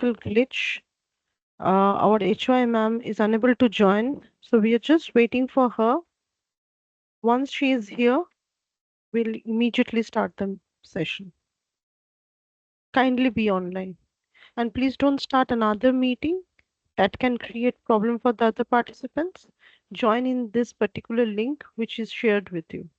technical glitch. Our HY ma'am is unable to join, so we are just waiting for her. Once she is here, we'll immediately start the session. Kindly be online. And please don't start another meeting that can create problem for the other participants. Join in this particular link which is shared with you.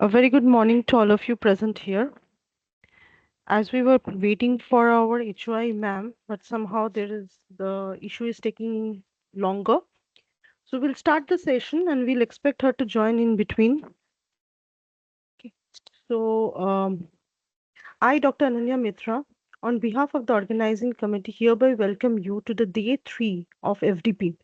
A very good morning to all of you present here. As we were waiting for our HY ma'am, but somehow the issue is taking longer. So we'll start the session and we'll expect her to join in between. Okay. So I, Dr. Ananya Mitra, on behalf of the organizing committee, hereby welcome you to the day 3 of FDP.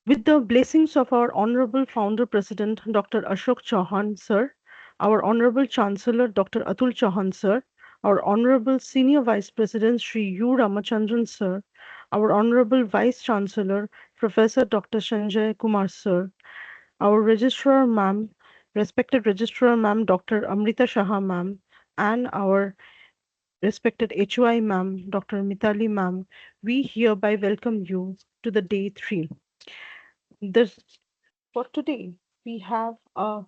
With the blessings of our Honorable Founder President Dr. Ashok Chauhan, sir, our Honorable Chancellor Dr. Atul Chauhan, sir, our Honorable Senior Vice President Sri U. Ramachandran, sir, our Honorable Vice Chancellor Professor Dr. Sanjay Kumar, sir, our Registrar Ma'am, respected Registrar Ma'am Dr. Amrita Shaha, ma'am, and our respected HOI Ma'am Dr. Mitali, ma'am, we hereby welcome you to the day 3. This For today, we have a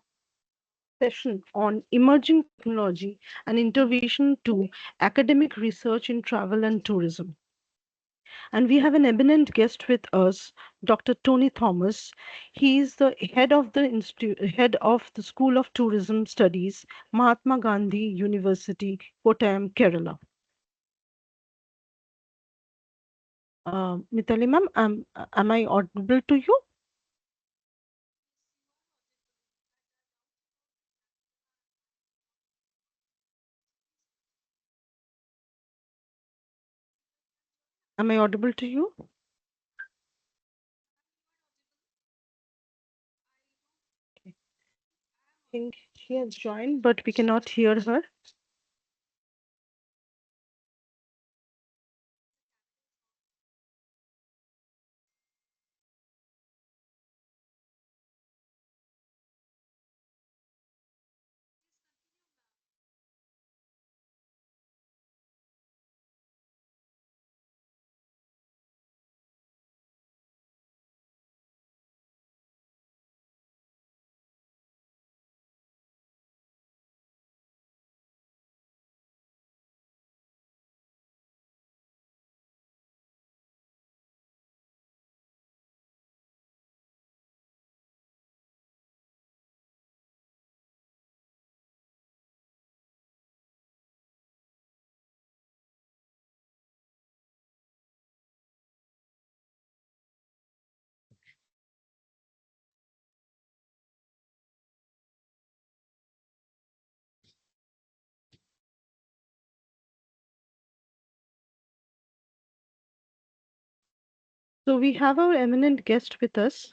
session on emerging technology and intervention to academic research in travel and tourism. And we have an eminent guest with us, Dr. Toney Thomas. He is the head of the School of Tourism Studies, Mahatma Gandhi University, Kottayam, Kerala. Mitali ma'am, am I audible to you? Am I audible to you? I think she has joined, but we cannot hear her. So we have our eminent guest with us.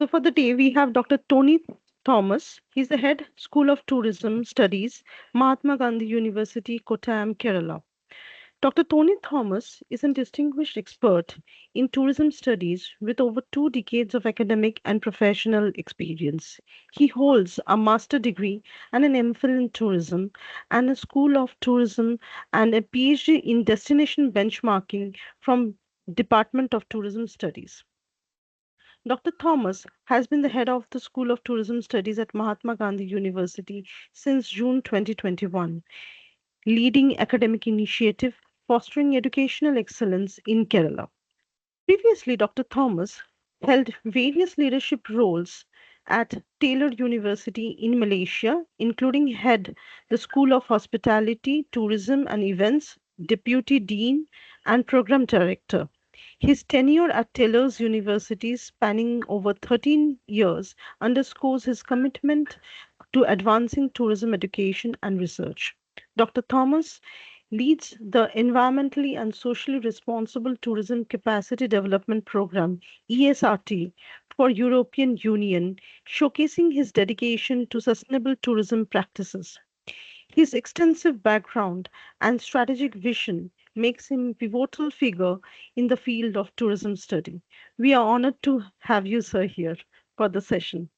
So for the day, we have Dr. Toney Thomas. He's the head School of Tourism Studies, Mahatma Gandhi University, Kottayam, Kerala. Dr. Toney Thomas is a distinguished expert in tourism studies with over 2 decades of academic and professional experience. He holds a master degree and an MPhil in tourism and a School of Tourism and a PhD in destination benchmarking from Department of Tourism Studies. Dr. Thomas has been the head of the School of Tourism Studies at Mahatma Gandhi University since June 2021, leading academic initiative fostering educational excellence in Kerala. Previously, Dr. Thomas held various leadership roles at Taylor University in Malaysia, including head the School of Hospitality, Tourism and Events, Deputy Dean, and Program Director. His tenure at Taylor's University, spanning over 13 years, underscores his commitment to advancing tourism education and research. Dr. Thomas leads the Environmentally and Socially Responsible Tourism Capacity Development Program, ESRT, for European Union, showcasing his dedication to sustainable tourism practices. His extensive background and strategic vision makes him a pivotal figure in the field of tourism study. We are honored to have you, sir, here for the session.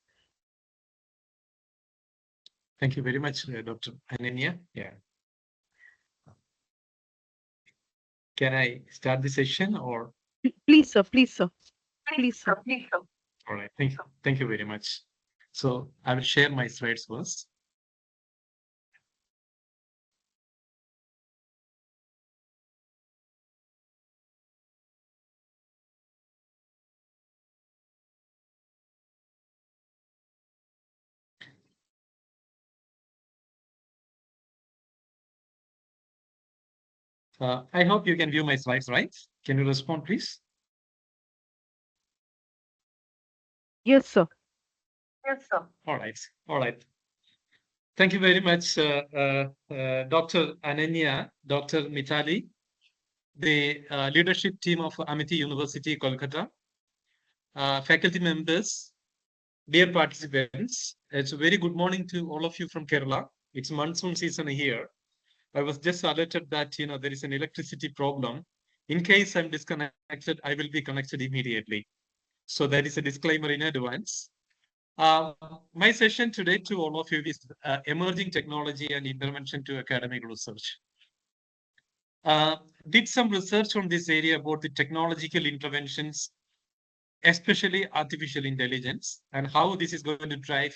Thank you very much, Dr. Ananya. Yeah. Can I start the session or? Please, sir, please, sir, please, sir. All right. Thank you. Thank you very much. So I will share my slides first. I hope you can view my slides, right? Can you respond, please? Yes, sir. Yes, sir. All right. All right. Thank you very much, Dr. Ananya, Dr. Mitali, the leadership team of Amity University, Kolkata, faculty members, dear participants. It's a very good morning to all of you from Kerala. It's monsoon season here. I was just alerted that there is an electricity problem. In case I'm disconnected, I will be connected immediately. So that is a disclaimer in advance. My session today to all of you is emerging technology and intervention to academic research. Uh, did some research on this area about the technological interventions, especially artificial intelligence, and how this is going to drive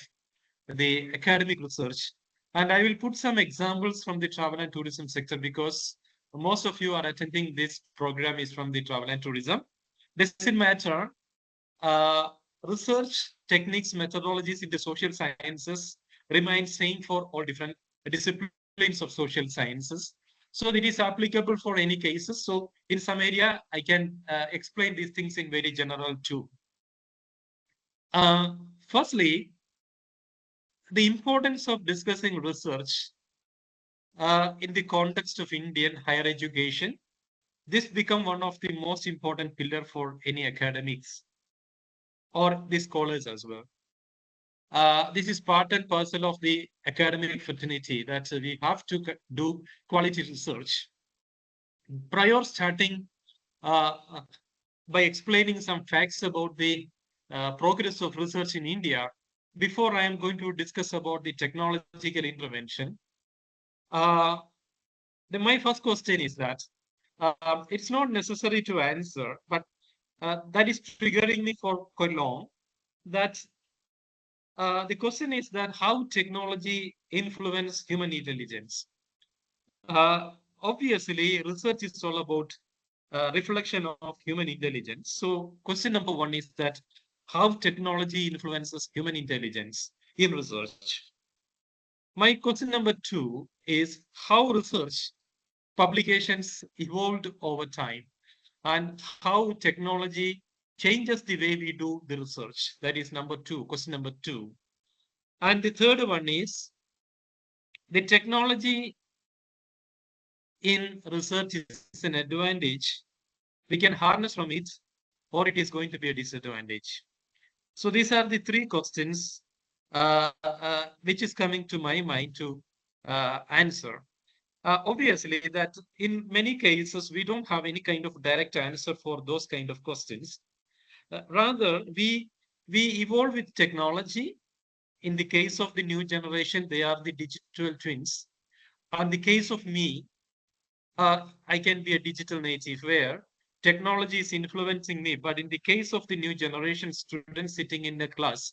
the academic research. And I will put some examples from the travel and tourism sector because most of you are attending this program is from the travel and tourism. Doesn't matter. Uh, Research techniques, methodologies in the social sciences remain same for all different disciplines of social sciences. So it is applicable for any cases. So in some area, I can explain these things in very general too. Firstly, the importance of discussing research in the context of Indian higher education, this become one of the most important pillar for any academics or the scholars as well. This is part and parcel of the academic fraternity that we have to do quality research. Prior starting uh, by explaining some facts about the progress of research in India, before I am going to discuss about the technological intervention, uh, my first question is that it's not necessary to answer, but that is triggering me for quite long. That the question is that how technology influence human intelligence. Uh, Obviously, research is all about reflection of human intelligence. So, question number one is that how technology influences human intelligence in research. My question number two is how research publications evolved over time and how technology changes the way we do the research. That is number two, question number two. And the third one is the technology in research is an advantage. We can harness from it, or it is going to be a disadvantage. So these are the three questions which is coming to my mind to answer. Obviously, that in many cases we don't have any kind of direct answer for those kind of questions. Rather, we evolve with technology. In the case of the new generation, they are the digital twins. In the case of me, I can be a digital native where technology is influencing me. But in the case of the new generation students sitting in the class,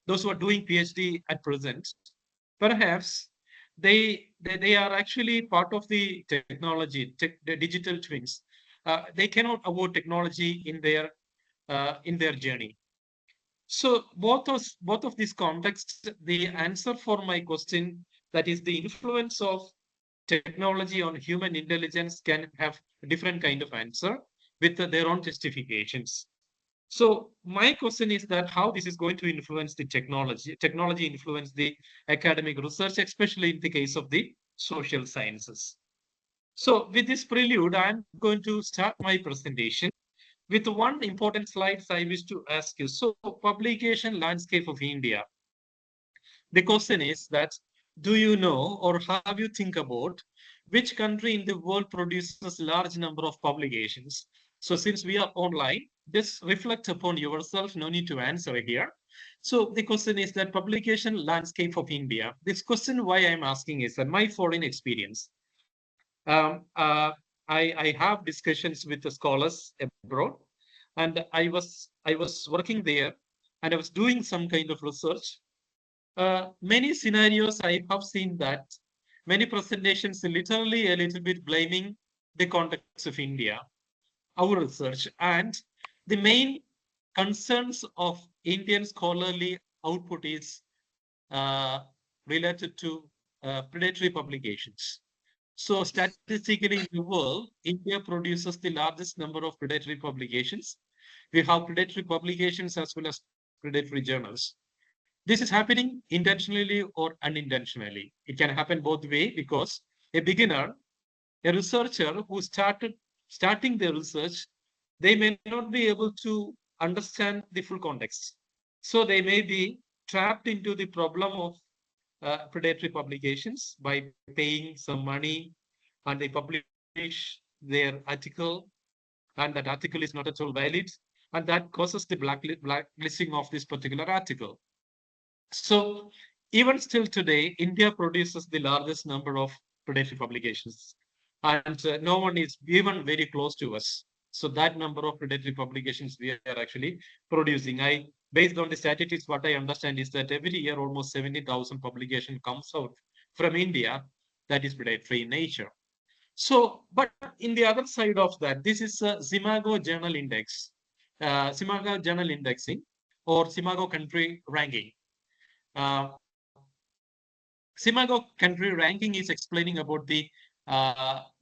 those who are doing PhD at present, perhaps they are actually part of the technology, the digital twins. They cannot avoid technology in their journey. So both of these contexts, the answer for my question, that is the influence of technology on human intelligence, can have a different kind of answer with their own justifications. So my question is that how this is going to influence the technology influence the academic research, especially in the case of the social sciences. So with this prelude, I'm going to start my presentation with one important slides I wish to ask you. So publication landscape of India. The question is that do you know or have you think about which country in the world produces large number of publications? So since we are online, just reflect upon yourself, no need to answer here. So the question is that publication landscape of India. This question why I'm asking is that my foreign experience. Um, uh, I have discussions with the scholars abroad, and I was working there, and I was doing some kind of research. Many scenarios I have seen that many presentations literally a little bit blaming the context of India, our research, and the main concerns of Indian scholarly output is uh, related to predatory publications. So, statistically, in the world, India produces the largest number of predatory publications. We have predatory publications as well as predatory journals. This is happening intentionally or unintentionally. It can happen both way because a beginner, a researcher who starting their research, they may not be able to understand the full context. So they may be trapped into the problem of predatory publications by paying some money and they publish their article and that article is not at all valid and that causes the blacklisting of this particular article. So even still today, India produces the largest number of predatory publications, and no one is even very close to us. So that number of predatory publications we are actually producing. Based on the statistics, what I understand is that every year almost 70,000 publication comes out from India that is predatory in nature. So, but in the other side of that, this is Zimago Journal Index, Zimago Journal Indexing, or Zimago Country Ranking. Uh, Simago country ranking is explaining about the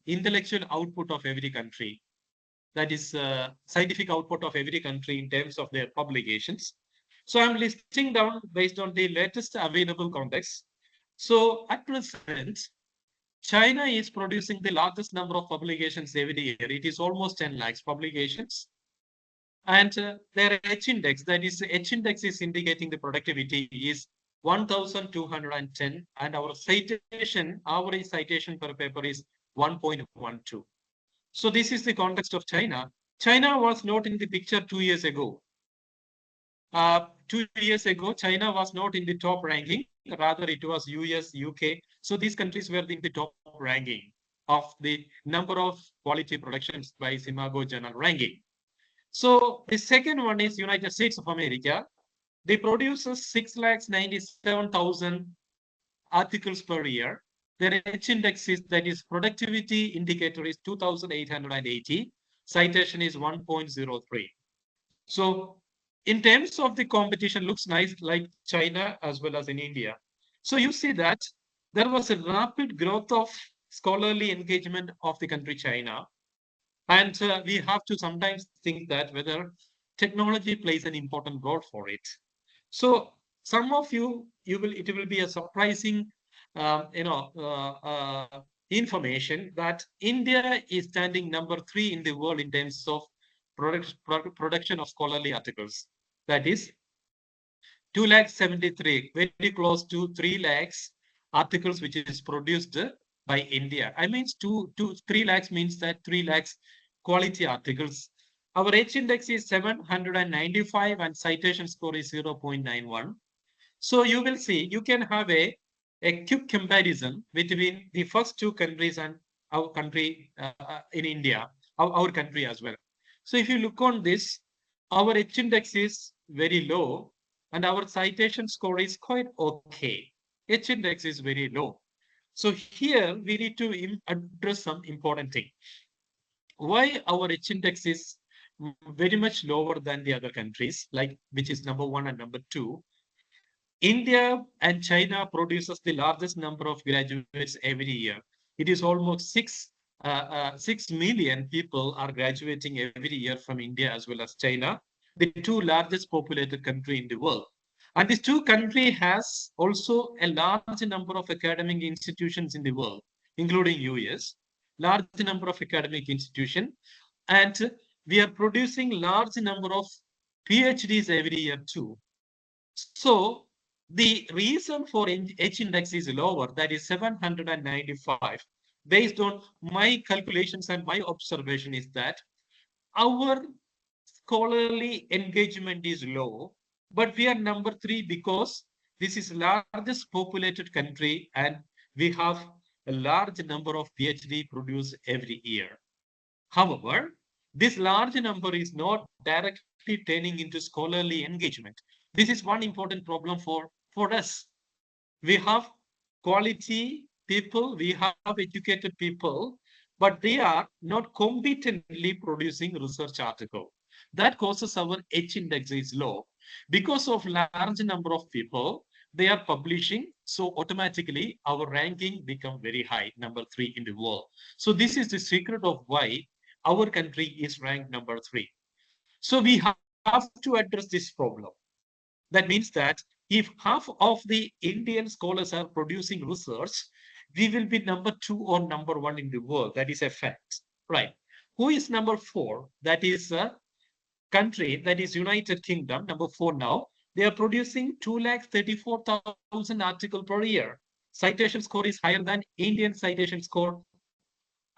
intellectual output of every country. That is scientific output of every country in terms of their publications. So I'm listing down based on the latest available context. So at present, China is producing the largest number of publications every year. It is almost 10 lakhs publications. And their H index, that is, H index is indicating the productivity is 1,210, and our citation, average citation per paper is 1.12. So this is the context of China. China was not in the picture 2 years ago. 2 years ago, China was not in the top ranking. Rather, it was US, UK. So these countries were in the top ranking of the number of quality productions by Simago Journal ranking. So the second one is United States of America. They produces 6,97,000 articles per year. Their H index is that is productivity indicator is 2,880. Citation is 1.03. So in terms of the competition, looks nice like China as well as in India. So you see that there was a rapid growth of scholarly engagement of the country China. And we have to sometimes think that whether technology plays an important role for it. So some of you will it will be a surprising, information that India is standing number three in the world in terms of production of scholarly articles. That is 2 lakh 73, very close to 3 lakhs articles which is produced by India. I mean, 3 lakhs means that 3 lakhs quality articles. Our H index is 795 and citation score is 0.91. So you will see, you can have a quick comparison between the first two countries and our country in India, our country as well. So if you look on this, our H index is very low and our citation score is quite okay. H index is very low. So here we need to address some important thing. Why our H index is very much lower than the other countries, like which is number one and number two. India and China produces the largest number of graduates every year. It is almost 6 million people are graduating every year from India as well as China, the two largest populated country in the world. And these two countries has also a large number of academic institutions in the world, including US, large number of academic institutions, and we are producing large number of PhDs every year too. So the reason for H index is lower, that is 795. Based on my calculations and my observation is that our scholarly engagement is low, but we are number three because this is largest populated country and we have a large number of PhD produced every year. However, this large number is not directly turning into scholarly engagement. This is one important problem for us. We have quality people, we have educated people, but they are not competently producing research article. That causes our H index is low. Because of large number of people, they are publishing, so automatically our ranking become very high, number 3 in the world. So this is the secret of why our country is ranked number 3. So we have to address this problem. That means that if half of the Indian scholars are producing research, we will be number 2 or number 1 in the world. That is a fact. Right. Who is number 4? That is a country, that is United Kingdom, number 4 now. They are producing 234,000 articles per year. Citation score is higher than Indian citation score,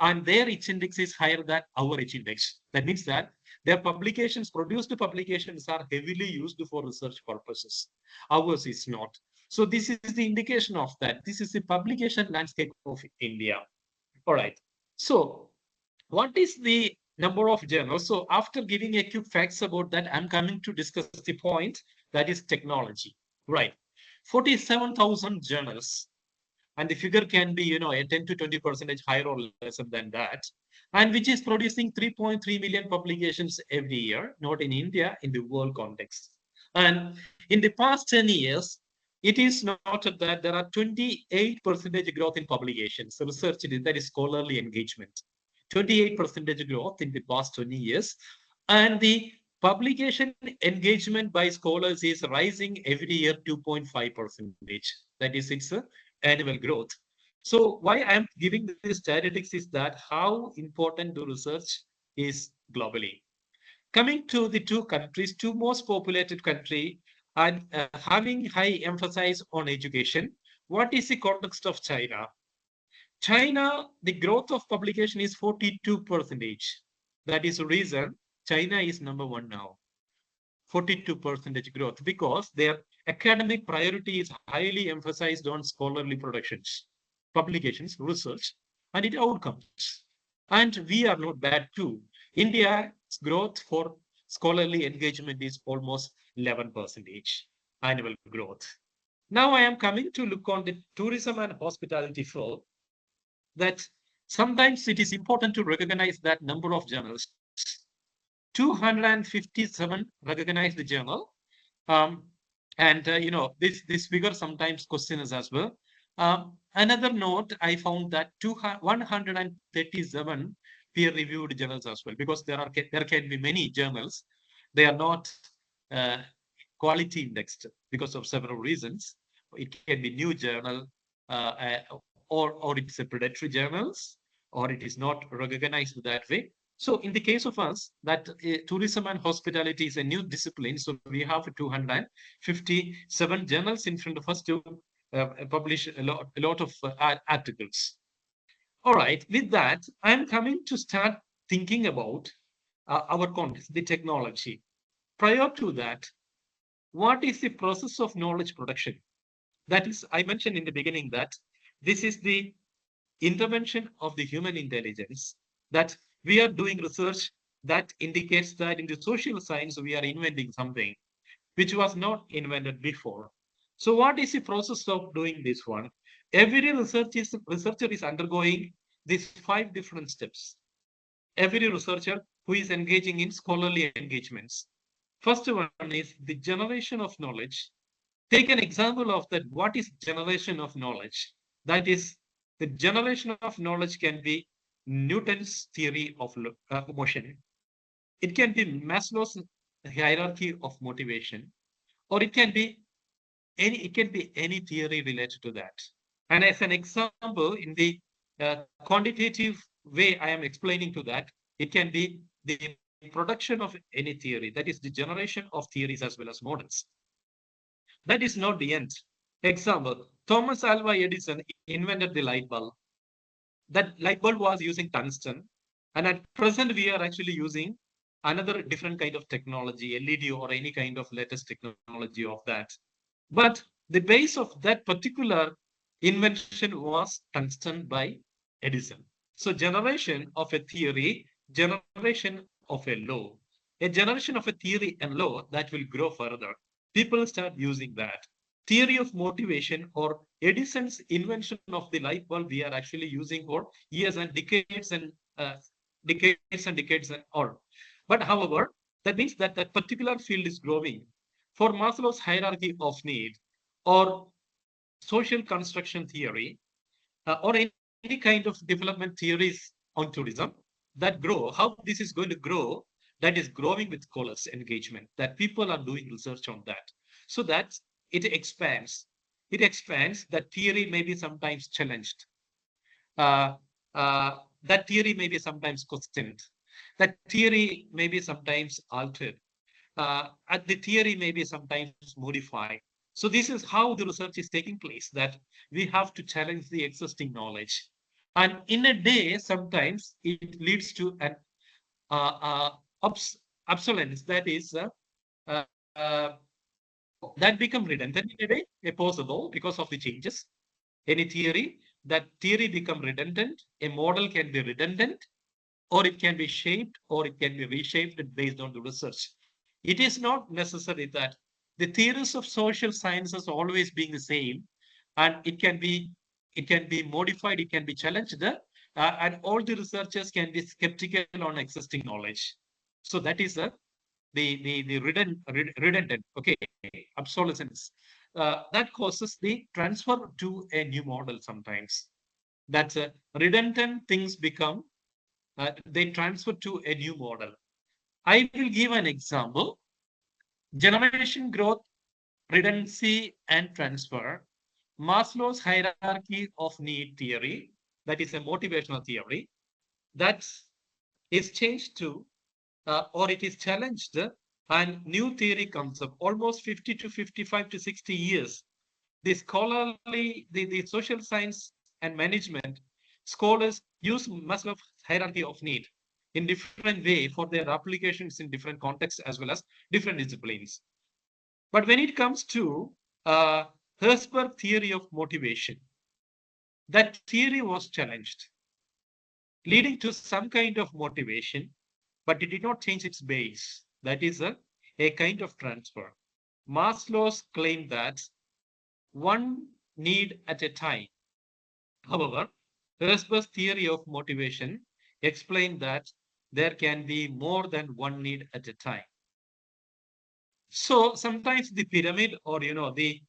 and their H index is higher than our H index. That means that their publications, produced publications, are heavily used for research purposes. Ours is not. So this is the indication of that. This is the publication landscape of India. All right. So what is the number of journals? So after giving a quick facts about that, I'm coming to discuss the point, that is technology. Right. 47,000 journals, and the figure can be, a 10 to 20 percentage higher or lesser than that, and which is producing 3.3 million publications every year, not in India, in the world context. And in the past 10 years, it is noted that there are 28 percentage growth in publications. So research, that is scholarly engagement. 28 percentage growth in the past 20 years. And the publication engagement by scholars is rising every year 2.5 percentage. That is its annual growth. So why I'm giving this statistics is that how important the research is globally. Coming to the two countries, two most populated country, and having high emphasis on education. What is the context of China? China, the growth of publication is 42 percentage. That is the reason China is number 1 now. 42 percentage growth, because their academic priority is highly emphasized on scholarly productions, publications, research, and its outcomes. And we are not bad too. India's growth for scholarly engagement is almost 11 percentage annual growth. Now I am coming to look on the tourism and hospitality field, that sometimes it is important to recognize that number of journals. 257 recognized journal. Um, and this figure sometimes questions as well. Another note, I found that 137 peer-reviewed journals as well, because there can be many journals. They are not uh, quality indexed because of several reasons. It can be new journal, or it's a predatory journals, or it is not recognized that way. So in the case of us, that tourism and hospitality is a new discipline. So we have 257 journals in front of us to publish a lot of articles. All right, with that, I'm coming to start thinking about our context, the technology. Prior to that, what is the process of knowledge production? That is, I mentioned in the beginning that this is the intervention of the human intelligence, that we are doing research that indicates that in the social science we are inventing something which was not invented before. So what is the process of doing this one? Every researcher is undergoing these 5 different steps. Every researcher who is engaging in scholarly engagements. First one is the generation of knowledge. Take an example of that. What is generation of knowledge? That is, the generation of knowledge can be Newton's theory of motion. It can be Maslow's hierarchy of motivation, or it can be any theory related to that. And as an example, in the quantitative way I am explaining to that, it can be the production of any theory, that is the generation of theories as well as models. That is not the end. Example, Thomas Alva Edison invented the light bulb. That light bulb was using tungsten. And at present, we are actually using another different kind of technology, LED or any kind of latest technology of that. But the base of that particular invention was tungsten by Edison. So generation of a theory, generation of a law, a generation of a theory and law that will grow further. People start using that. theory of motivation or Edison's invention of the light bulb we are actually using for years and decades and all. But however, that means that that particular field is growing. For Maslow's hierarchy of need or social construction theory or any kind of development theories on tourism that grow, how this is going to grow, that is growing with scholars engagement, that people are doing research on that. So that it expands. It expands. That theory may be sometimes challenged. Uh, that theory may be sometimes questioned. That theory may be sometimes altered. And the theory may be sometimes modified. So this is how the research is taking place, that we have to challenge the existing knowledge. And in a day, sometimes it leads to an uh, uh, obsolescence that is uh, that become redundant in a way, possible because of the changes. Any theory, that theory become redundant. A model can be redundant, or it can be shaped, or it can be reshaped based on the research. It is not necessary that the theories of social sciences always being the same, and it can be modified, it can be challenged, and all the researchers can be skeptical on existing knowledge. So that is the redundant, okay, obsolescence. That causes the transfer to a new model sometimes. That redundant things become they transfer to a new model. I will give an example. Generation growth, redundancy, and transfer. Maslow's hierarchy of need theory, that is a motivational theory, that is changed to, or it is challenged, and new theory comes up almost 50 to 55 to 60 years. The scholarly, the social science and management scholars use Maslow's hierarchy of need in different way for their applications in different contexts as well as different disciplines. But when it comes to Herzberg theory of motivation, that theory was challenged, leading to some kind of motivation, but it did not change its base. That is a kind of transfer. Maslow's claim that one need at a time. However, Herzberg's theory of motivation explained that there can be more than one need at a time. So sometimes the pyramid, or the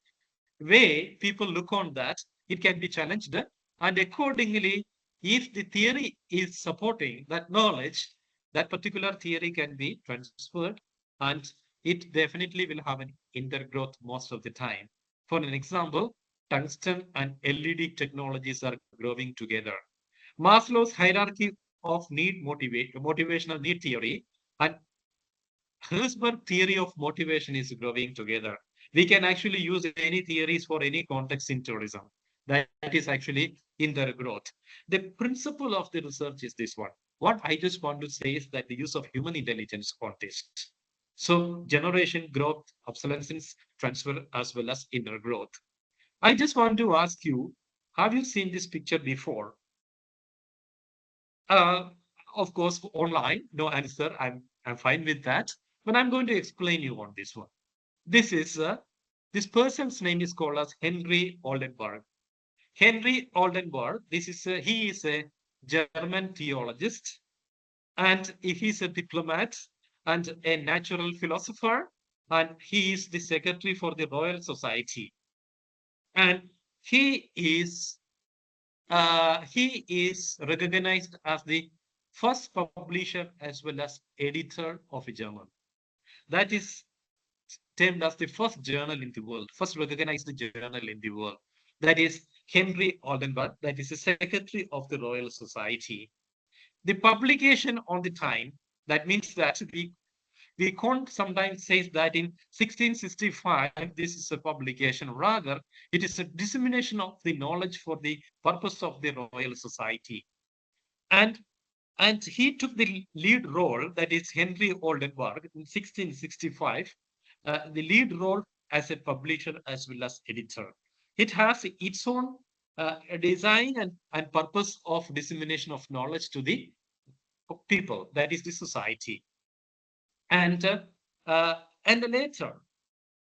way people look on that, it can be challenged, and accordingly, if the theory is supporting that knowledge, that particular theory can be transferred, and it definitely will have an intergrowth most of the time. For an example, tungsten and LED technologies are growing together. Maslow's hierarchy of motivational need theory and Herzberg theory of motivation is growing together. We can actually use any theories for any context in tourism. That is actually in their growth. The principle of the research is this one. What I just want to say is that the use of human intelligence on this. So generation growth, obsolescence, transfer, as well as inner growth. I just want to ask you, have you seen this picture before? Uh, of course, online, no answer. I'm fine with that. But I'm going to explain you on this one. This is this person's name is called as Henry Oldenburg. Henry Oldenburg. He is a German theologist, and he is a diplomat and a natural philosopher, and he is the secretary for the Royal Society. And he is he is recognized as the first publisher as well as editor of a journal. That is termed as the first journal in the world, first recognized journal in the world. That is Henry Oldenburg, that is the secretary of the Royal Society. The publication on the time, that means that we can't sometimes say that in 1665 this is a publication. Rather, it is a dissemination of the knowledge for the purpose of the Royal Society. And and he took the lead role, that is Henry Oldenburg in 1665, the lead role as a publisher as well as editor. It has its own design and purpose of dissemination of knowledge to the people, that is the society. And and later,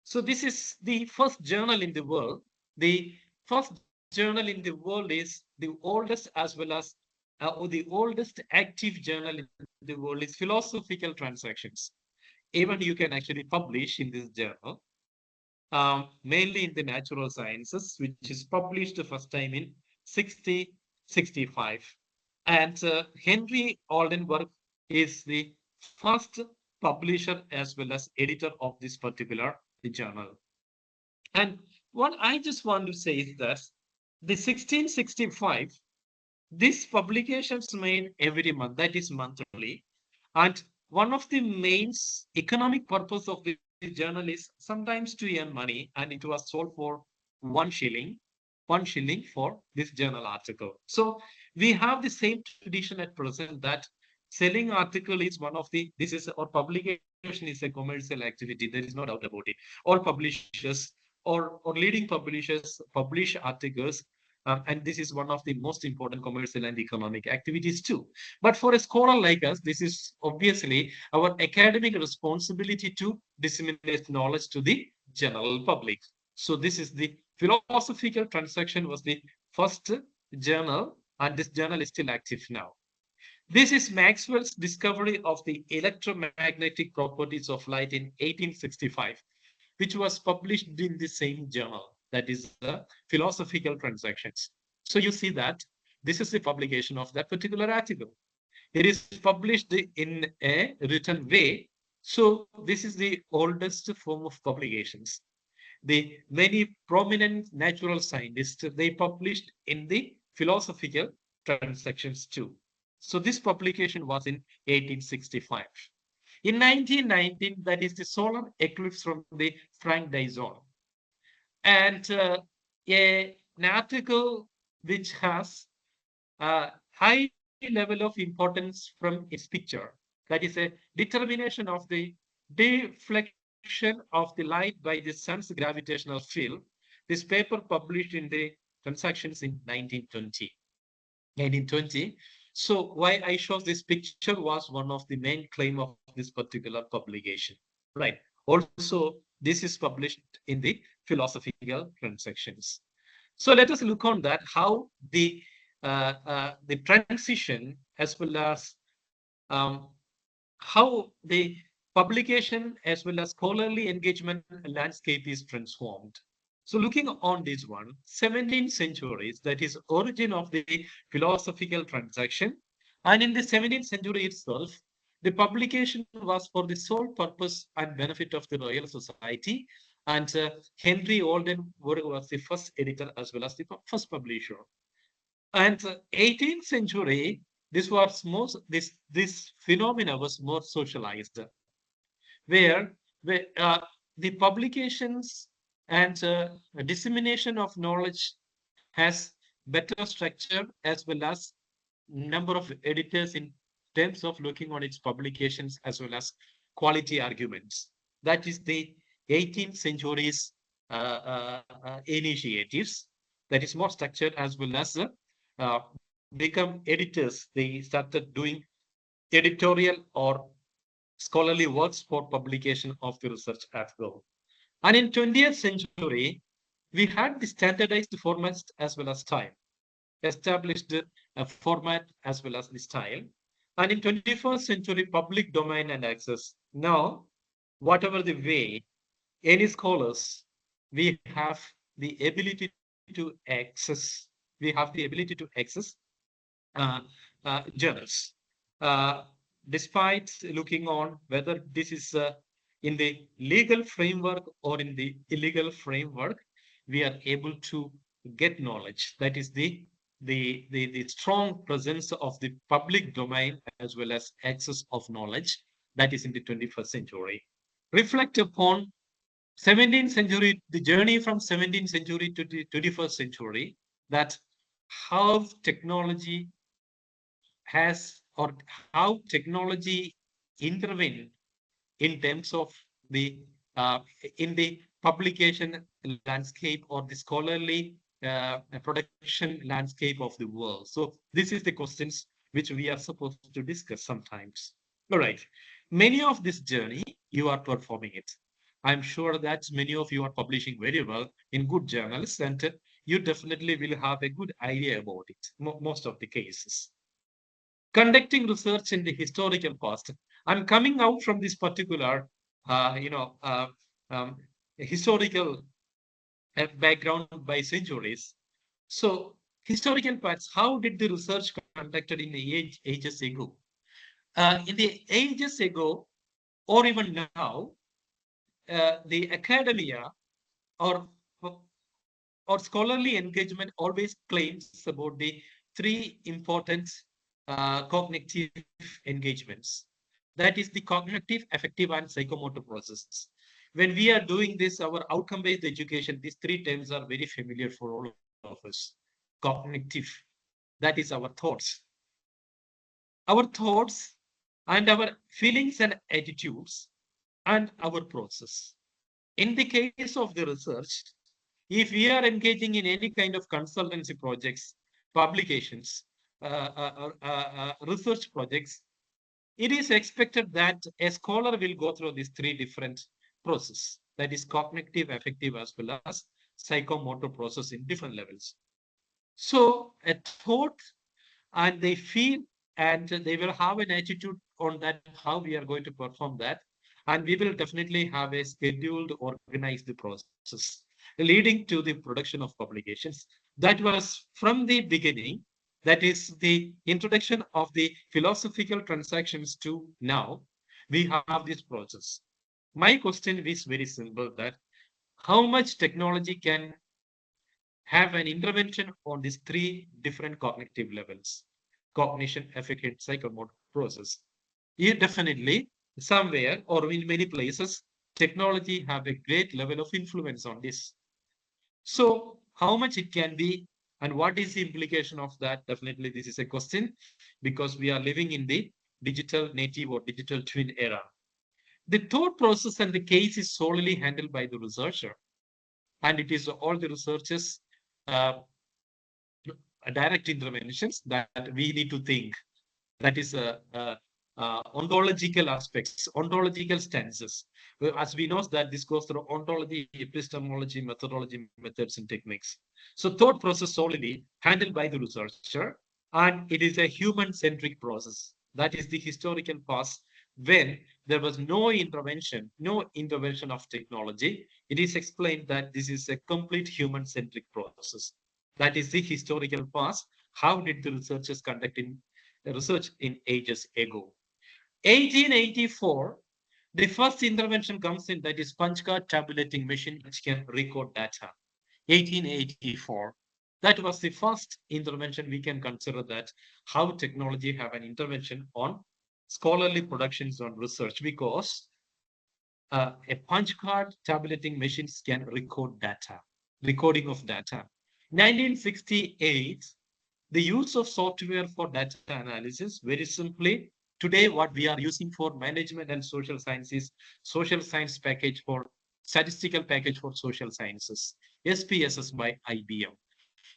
So this is the first journal in the world. The first journal in the world is the oldest as well as or the oldest active journal in the world is Philosophical Transactions. Even you can actually publish in this journal, mainly in the natural sciences, which is published the first time in 6065. And Henry Oldenburg is the first publisher as well as editor of this particular journal. And what I just want to say is that the 1665, these publications made every month, that is monthly. And one of the main economic purpose of this journal is sometimes to earn money, and it was sold for 1 shilling, 1 shilling for this journal article. So we have the same tradition at present that selling article is one of the, this is, or publication is a commercial activity. There is no doubt about it. All publishers or leading publishers publish articles, and this is one of the most important commercial and economic activities too. But for a scholar like us, this is obviously our academic responsibility to disseminate knowledge to the general public. So this is the philosophical transaction was the first journal, and this journal is still active now. This is Maxwell's discovery of the electromagnetic properties of light in 1865, which was published in the same journal, that is the Philosophical Transactions. So you see that this is the publication of that particular article. It is published in a written way. So this is the oldest form of publications. The many prominent natural scientists, they published in the Philosophical Transactions too. So this publication was in 1865. In 1919, that is the solar eclipse from the Frank Dyson. And an article which has a high level of importance from its picture. That is a determination of the deflection of the light by the sun's gravitational field. This paper published in the Transactions in 1920. 1920. So why I show this picture was one of the main claim of this particular publication. Right. Also, this is published in the Philosophical Transactions. So let us look on that how the transition as well as um, how the publication as well as scholarly engagement landscape is transformed. So looking on this one, 17th centuries, that is origin of the philosophical transaction. And in the 17th century itself, the publication was for the sole purpose and benefit of the Royal Society. And Henry Oldenburg was the first editor as well as the first publisher. And 18th century, this was most this phenomena was more socialized, where the publications and dissemination of knowledge has better structure as well as number of editors in terms of looking on its publications as well as quality arguments. That is the 18th century's initiatives that is more structured as well as become editors. They started doing editorial or scholarly works for publication of the research article. And in 20th century, we had the standardized formats as well as style, established a format as well as the style. And in 21st century, public domain and access. Now, whatever the way, any scholars, we have the ability to access, we have the ability to access uh, journals. Uh, Despite looking on whether this is in the legal framework or in the illegal framework, we are able to get knowledge. That is the strong presence of the public domain as well as access of knowledge that is in the 21st century. Reflect upon 17th century, the journey from 17th century to the 21st century, that how technology has or how technology intervened in terms of the uh, in the publication landscape or the scholarly production landscape of the world. So this is the questions which we are supposed to discuss sometimes. All right. Many of this journey, you are performing it. I'm sure that many of you are publishing very well in good journals, and you definitely will have a good idea about it, most of the cases. Conducting research in the historical past. I'm coming out from this particular, uh, you know, uh, um, historical background by centuries. So, historical parts, how did the research conducted in the ages ago? In the ages ago, or even now, the academia or or scholarly engagement always claims about the three important cognitive engagements. That is the cognitive, affective, and psychomotor processes. When we are doing this, our outcome-based education, these three terms are very familiar for all of us. Cognitive, that is our thoughts and our feelings and attitudes and our process. In the case of the research, if we are engaging in any kind of consultancy projects, publications, research projects, it is expected that a scholar will go through these three different processes. That is cognitive, affective, as well as psychomotor process in different levels. So a thought and they feel and they will have an attitude on that how we are going to perform that, and we will definitely have a scheduled organized process leading to the production of publications. That was from the beginning, that is the introduction of the philosophical transactions to now we have this process. My question is very simple, that how much technology can have an intervention on these three different cognitive levels: cognition, affective, psychomotor process. Yeah, definitely, somewhere or in many places, technology have a great level of influence on this. So, how much it can be, and what is the implication of that? Definitely, this is a question because we are living in the digital native or digital twin era. The thought process and the case is solely handled by the researcher, and it is all the researchers uh, direct interventions that we need to think. That is ontological aspects, ontological stances. As we know that this goes through ontology, epistemology, methodology, methods, and techniques. So thought process solely handled by the researcher, and it is a human-centric process. That is the historical past when there was no intervention of technology. It is explained that this is a complete human-centric process. That is the historical past. How did the researchers conduct in research in ages ago? 1884, the first intervention comes in, that is punch card tabulating machine which can record data. 1884. That was the first intervention. We can consider that how technology have an intervention on scholarly productions on research, because a punch card tabulating machines can record data, recording of data. 1968, the use of software for data analysis. Very simply, today what we are using for management and social sciences, social science package for statistical package for social sciences, SPSS by IBM.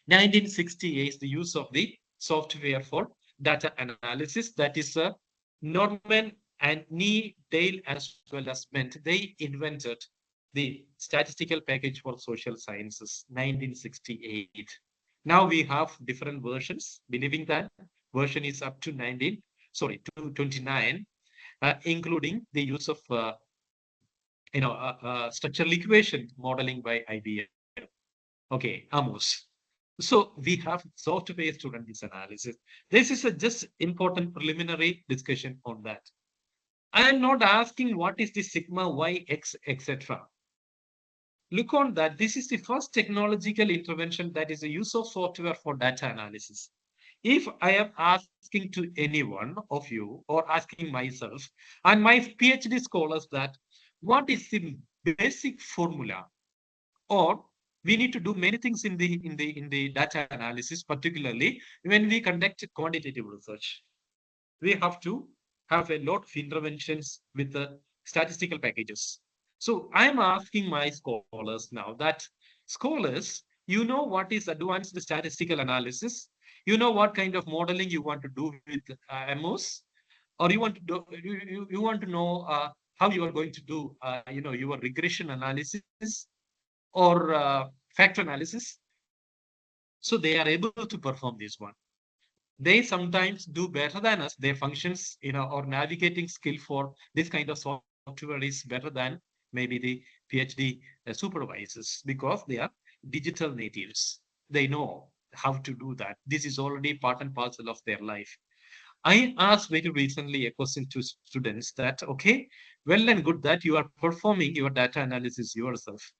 1968, the use of the software for data analysis, that is Norman and Nee Dale as well as Ment. They invented the statistical package for social sciences, 1968. Now we have different versions, believing that version is up to 29, including the use of structural equation modeling by IBM. Okay, Amos. So we have softwares to run this analysis. This is a just important preliminary discussion on that. I am not asking what is the sigma y x, etc. Look on that. This is the first technological intervention, that is the use of software for data analysis. If I am asking to anyone of you or asking myself and my PhD scholars that what is the basic formula, or we need to do many things in the data analysis, particularly when we conduct quantitative research, we have to have a lot of interventions with the statistical packages. So I'm asking my scholars now that scholars, you know what is advanced statistical analysis, you know what kind of modeling you want to do with MOs, or you want to do, you want to know how you are going to do, your regression analysis or factor analysis. So they are able to perform this one. They sometimes do better than us. Their functions, or navigating skill for this kind of software is better than maybe the PhD supervisors, because they are digital natives. They know how to do that. This is already part and parcel of their life. I asked very recently a question to students that, okay, well and good that you are performing your data analysis yourself.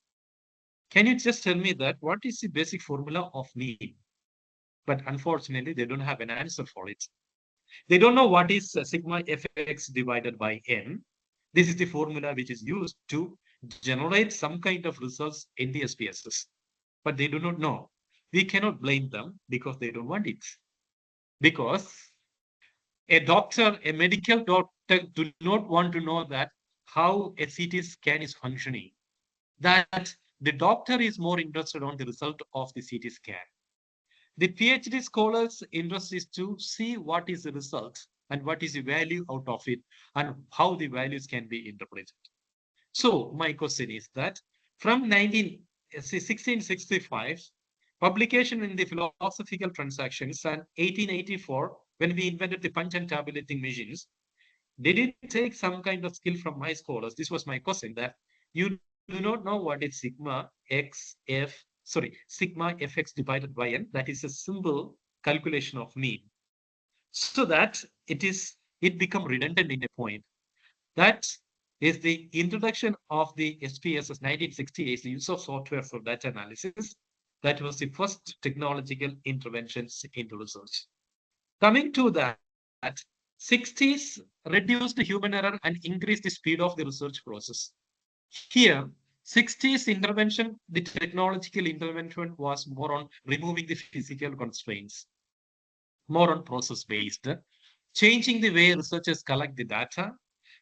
Can you just tell me that what is the basic formula of need? But unfortunately, they don't have an answer for it. They don't know what is sigma fx divided by n. This is the formula which is used to generate some kind of results in the SPSS. But they do not know. We cannot blame them because they don't want it. Because a medical doctor do not want to know that how a CT scan is functioning. That the doctor is more interested on the result of the CT scan. The PhD scholars' interest is to see what is the result and what is the value out of it and how the values can be interpreted. So my question is that from 1665, publication in the Philosophical Transactions, and 1884, when we invented the punch and tabulating machines, did it take some kind of skill from my scholars? This was my question, that you do not know what is sigma sigma fx divided by n. That is a simple calculation of mean. So that it become redundant in a point. That is the introduction of the SPSS 1968, the use of software for data analysis. That was the first technological interventions into research. Coming to that, 60s reduced human error and increased the speed of the research process. Here, 60s intervention, the technological intervention was more on removing the physical constraints, more on process based, changing the way researchers collect the data,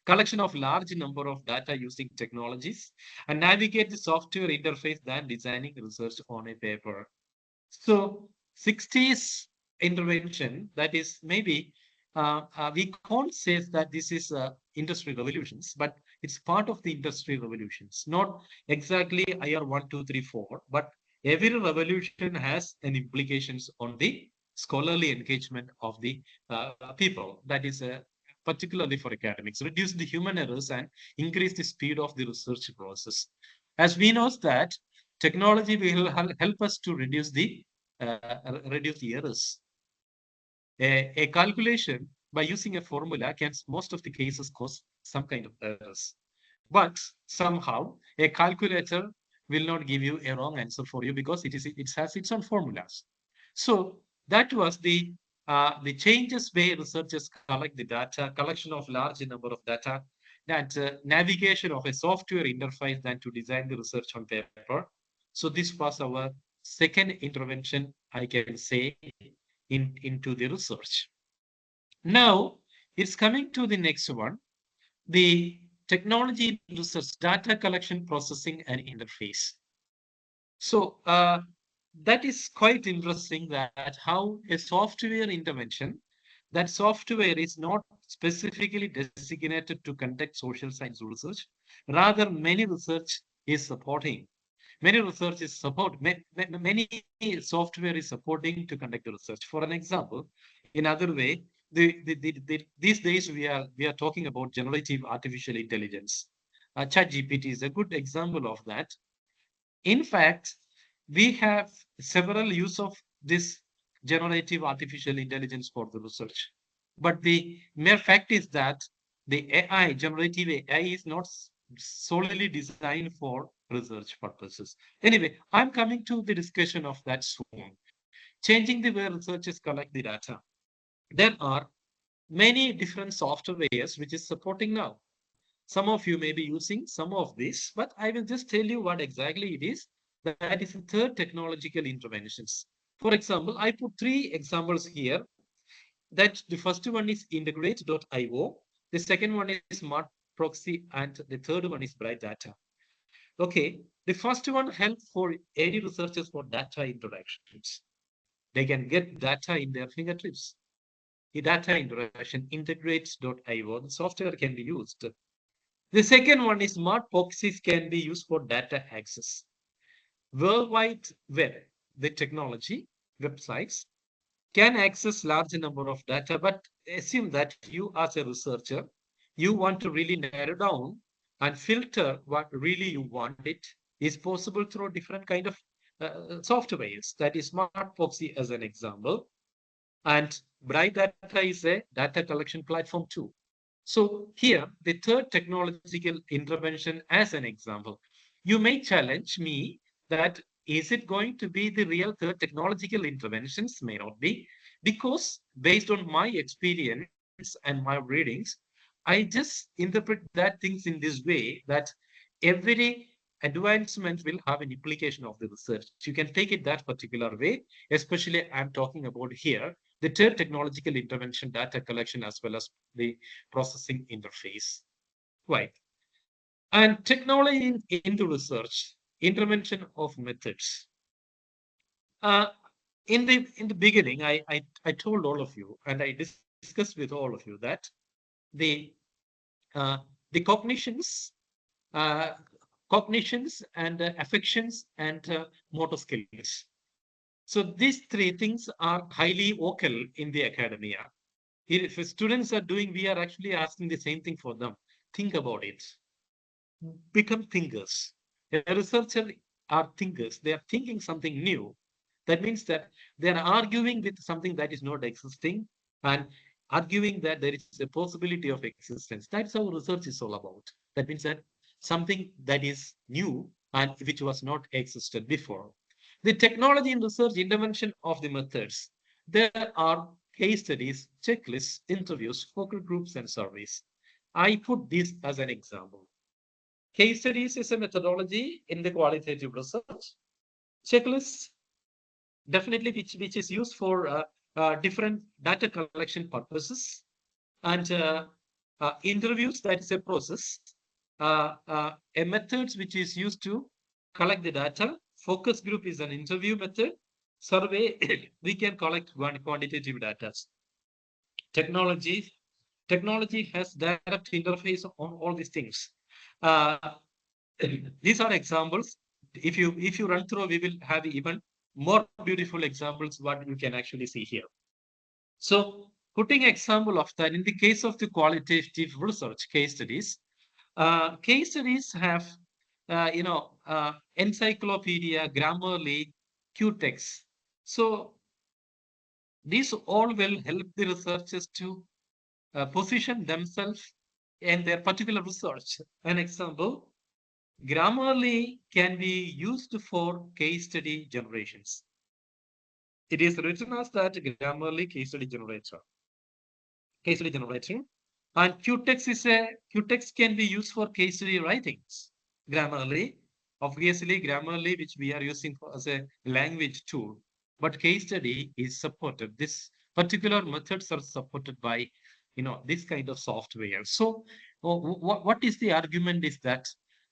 collection of large number of data using technologies, and navigate the software interface than designing research on a paper. So 60s intervention, that is maybe we can't say that this is industry revolutions, but it's part of the industry revolutions. Not exactly IR 1, 2, 3, 4, but every revolution has an implications on the scholarly engagement of the people. That is particularly for academics, reduce the human errors and increase the speed of the research process. As we know that technology will help us to reduce the errors. A calculation by using a formula can most of the cases cause some kind of errors. But somehow a calculator will not give you a wrong answer for you because it has its own formulas. So that was the changes way researchers collect the data, collection of large number of data, that navigation of a software interface than to design the research on paper. So this was our second intervention, I can say, into the research. Now it's coming to the next one, the technology research, data collection, processing, and interface. So that is quite interesting, that how a software intervention, that software is not specifically designated to conduct social science research. Rather, many research is supporting. Many research is support. Many software is supporting to conduct the research. For an example, in other way, these days we are talking about generative artificial intelligence. ChatGPT is a good example of that. In fact, we have several use of this generative artificial intelligence for the research. But the mere fact is that the AI, generative AI, is not solely designed for research purposes. Anyway, I'm coming to the discussion of that soon. Changing the way researchers collect the data. There are many different softwares which is supporting now. Some of you may be using some of this, but I will just tell you what exactly it is. That is the third technological interventions. For example, I put three examples here. That the first one is integrate.io, the second one is smart proxy, and the third one is bright data. Okay, the first one helps for any researchers for data interactions. They can get data in their fingertips. The data interaction integrates.io, the software can be used. The second one is smart boxes can be used for data access. World Wide Web, the technology, websites can access large number of data, but assume that you as a researcher, you want to really narrow down and filter what really you want. It is possible through different kind of softwares. That is Smart Proxy as an example. And Bright Data is a data collection platform too. So here, the third technological intervention as an example. You may challenge me that is it going to be the real third technological interventions? May not be, because based on my experience and my readings, I just interpret that things in this way that every advancement will have an implication of the research. You can take it that particular way, especially I'm talking about here the third technological intervention, data collection, as well as the processing interface. Right. And technology into research, intervention of methods. Uh, in the beginning, I told all of you and I discussed with all of you that the uh, the uh, cognitions and affections and motor skills. So these three things are highly vocal in the academia. If students are doing, we are actually asking the same thing for them. Think about it. Become thinkers. A researcher are thinkers. They are thinking something new. That means that they are arguing with something that is not existing and arguing that there is a possibility of existence. That's how research is all about. That means that something that is new and which was not existed before. The technology in research intervention of the methods. There are case studies, checklists, interviews, focus groups, and surveys. I put this as an example. Case studies is a methodology in the qualitative research. Checklists, definitely, which is used for different data collection purposes. And interviews, that is a process. A methods which is used to collect the data. Focus group is an interview method. Survey, we can collect quantitative data. Technology, technology has direct interface on all these things. Uh, these are examples. If you run through, we will have even more beautiful examples what you can actually see here. So putting example of that in the case of the qualitative research case studies have encyclopedia, Grammarly, Qtex. So these all will help the researchers to position themselves and their particular research. An example, Grammarly can be used for case study generations. It is written as that Grammarly case study generator. And Qtext can be used for case study writings. Grammarly, obviously Grammarly, which we are using as a language tool, but case study is supported. This particular methods are supported by, this kind of software. So, what is the argument is that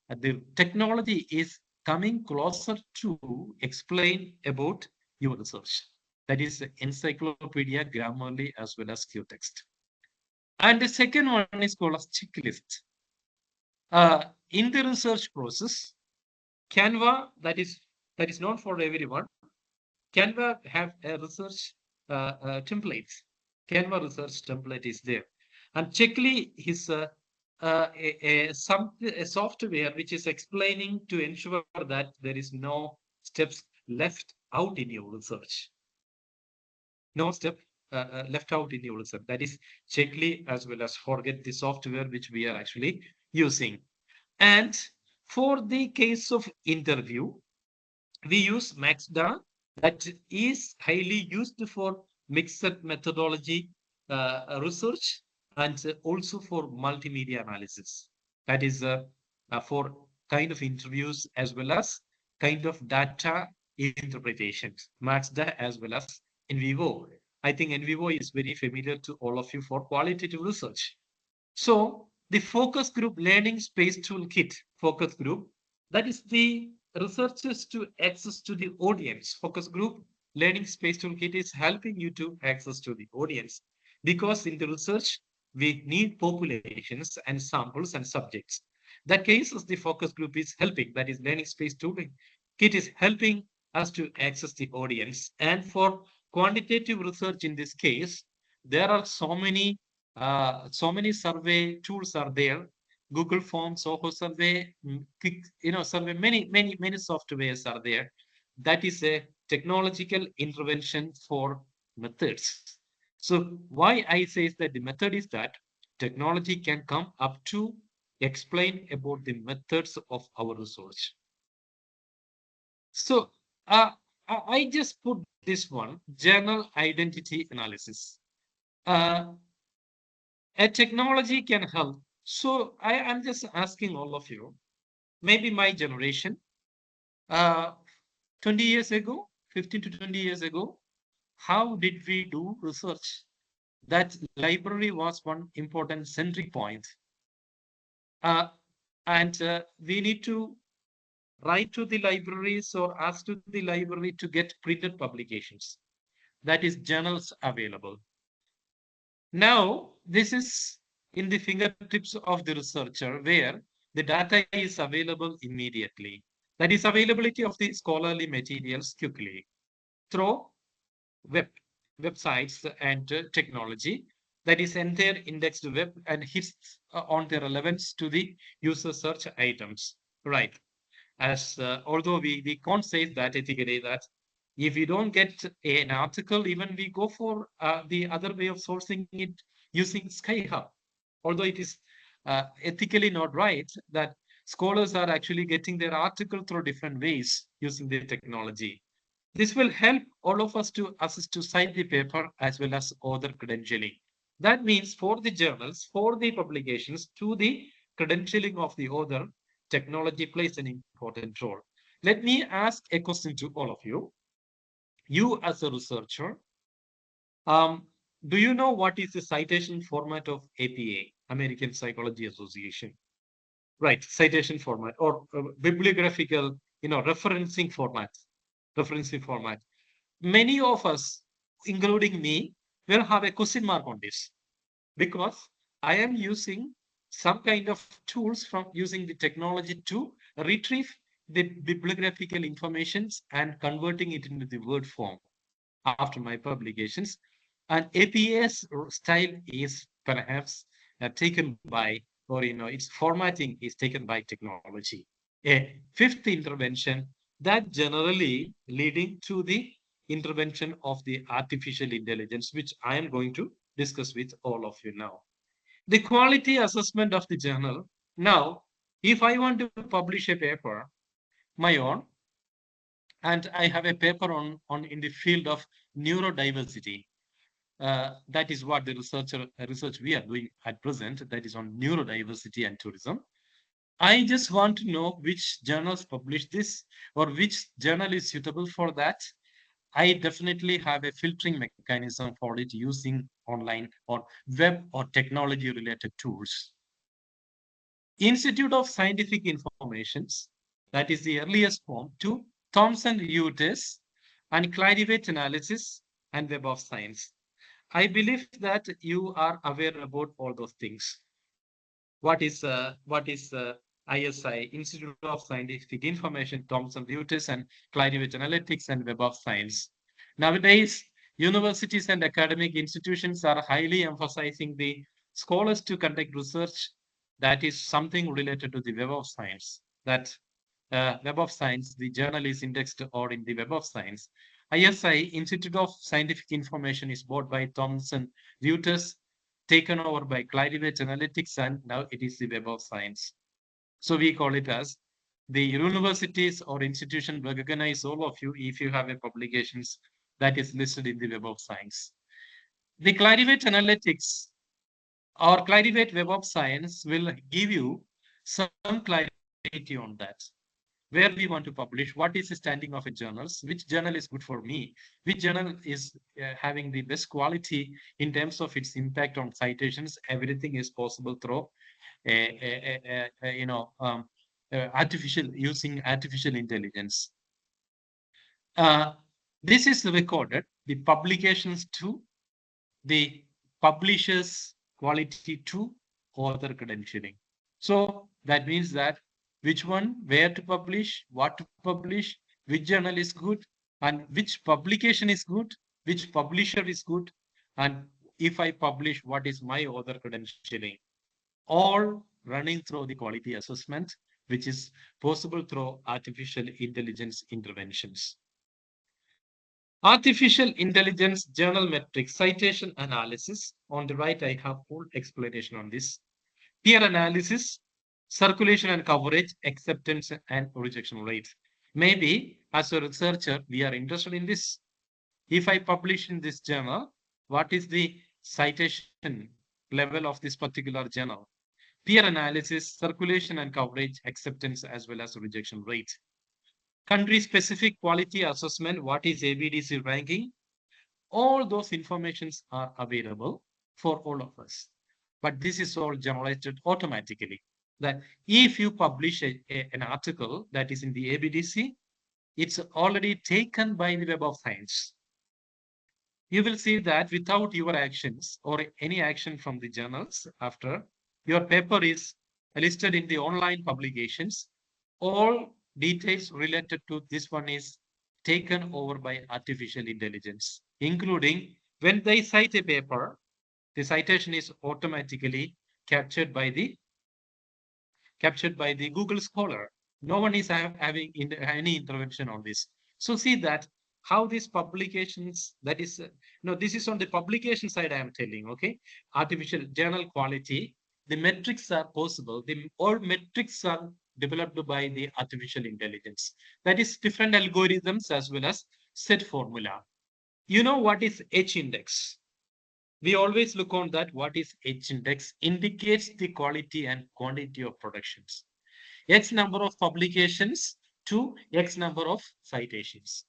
the technology is coming closer to explain about your research. That is Encyclopedia, Grammarly, as well as Qtext. And the second one is called as checklist. In the research process, Canva, that is not for everyone. Canva have a research templates. Canva research template is there, and Checkly is a software which is explaining to ensure that there is no steps left out in your research. No step left out in your research. That is Checkly as well as Forget the software which we are actually using. And for the case of interview, we use Maxda that is highly used for mixed methodology research and also for multimedia analysis. That is for kind of interviews as well as kind of data interpretations. Maxda as well as NVivo. I think NVivo is very familiar to all of you for qualitative research. So the focus group learning space toolkit focus group, that is the researchers to access to the audience. Focus group learning space toolkit is helping you to access to the audience because in the research we need populations and samples and subjects. That case is the focus group is helping, that is learning space tooling. It is helping us to access the audience. And for quantitative research in this case, there are so many survey tools are there. Google Forms, Soho Survey, survey, many softwares are there. That is a technological intervention for methods. So why I say is that the method is that technology can come up to explain about the methods of our research. So I just put this one, journal identity analysis. Uh, a technology can help. So I am just asking all of you, maybe my generation, uh, 20 years ago, 15 to 20 years ago, how did we do research? That library was one important centric point. Uh, and we need to write to the libraries or ask to the library to get printed publications. That is journals available. Now, this is in the fingertips of the researcher where the data is available immediately. That is availability of the scholarly materials quickly through web websites and technology. That is entire indexed web and hits on the relevance to the user search items. Right. As although we can't say that ethically that if we don't get an article, even we go for the other way of sourcing it using Skyhub. Although it is ethically not right that scholars are actually getting their article through different ways using the technology. This will help all of us to assist to cite the paper as well as author credentialing. That means for the journals, for the publications, to the credentialing of the author, technology plays an important role. Let me ask a question to all of you. You as a researcher, um, do you know what is the citation format of APA, American Psychology Association? Right, citation format or bibliographical, referencing format. Referencing format. Many of us, including me, will have a question mark on this because I am using some kind of tools from using the technology to retrieve the bibliographical informations and converting it into the word form after my publications. And APS style is perhaps taken by, or its formatting is taken by technology. A fifth intervention that generally leading to the intervention of the artificial intelligence, which I am going to discuss with all of you now. The quality assessment of the journal. Now, if I want to publish a paper, my own, and I have a paper on in the field of neurodiversity. That is what the research we are doing at present. That is on neurodiversity and tourism. I just want to know which journals publish this or which journal is suitable for that. I definitely have a filtering mechanism for it using online or web or technology related tools. Institute of Scientific Informations, that is the earliest form, to Thomson Reuters and Clarivate Analysis and Web of Science. I believe that you are aware about all those things. What is ISI, Institute of Scientific Information, Thomson Reuters, and Clarivate Analytics and Web of Science. Nowadays, universities and academic institutions are highly emphasizing the scholars to conduct research that is something related to the Web of Science. That Web of Science, the journal is indexed or in the Web of Science. ISI, Institute of Scientific Information, is bought by Thomson Reuters, taken over by Clarivate Analytics, and now it is the Web of Science. So we call it as the universities or institution recognize all of you if you have a publications that is listed in the Web of Science. The Clarivate Analytics or Clarivate Web of Science will give you some clarity on that. Where we want to publish, what is the standing of a journals, which journal is good for me, which journal is having the best quality in terms of its impact on citations. Everything is possible through artificial using artificial intelligence. Uh, this is recorded the publications to the publishers quality to author credentialing. So that means that which one, where to publish, what to publish, which journal is good, and which publication is good, which publisher is good, and if I publish, what is my author credentialing. All running through the quality assessment, which is possible through artificial intelligence interventions. Artificial intelligence journal metrics, citation analysis. On the right, I have full explanation on this. Peer analysis, circulation and coverage, acceptance and rejection rate. Maybe as a researcher, we are interested in this. If I publish in this journal, what is the citation level of this particular journal? Peer analysis, circulation and coverage, acceptance as well as rejection rate. Country specific quality assessment, what is ABDC ranking? All those informations are available for all of us. But this is all generated automatically. That if you publish an article that is in the ABDC, it's already taken by the Web of Science. You will see that without your actions or any action from the journals after, your paper is listed in the online publications. All details related to this one is taken over by artificial intelligence, including when they cite a paper, the citation is automatically captured by the Google Scholar. No one is having any intervention on this. So see that how these publications, that is, no, this is on the publication side I am telling, okay? Artificial journal quality, the metrics are possible. All metrics are developed by the artificial intelligence. That is different algorithms as well as set formula. You know what is H index? We always look on that. What is H index? Indicates the quality and quantity of productions. X number of publications to X number of citations.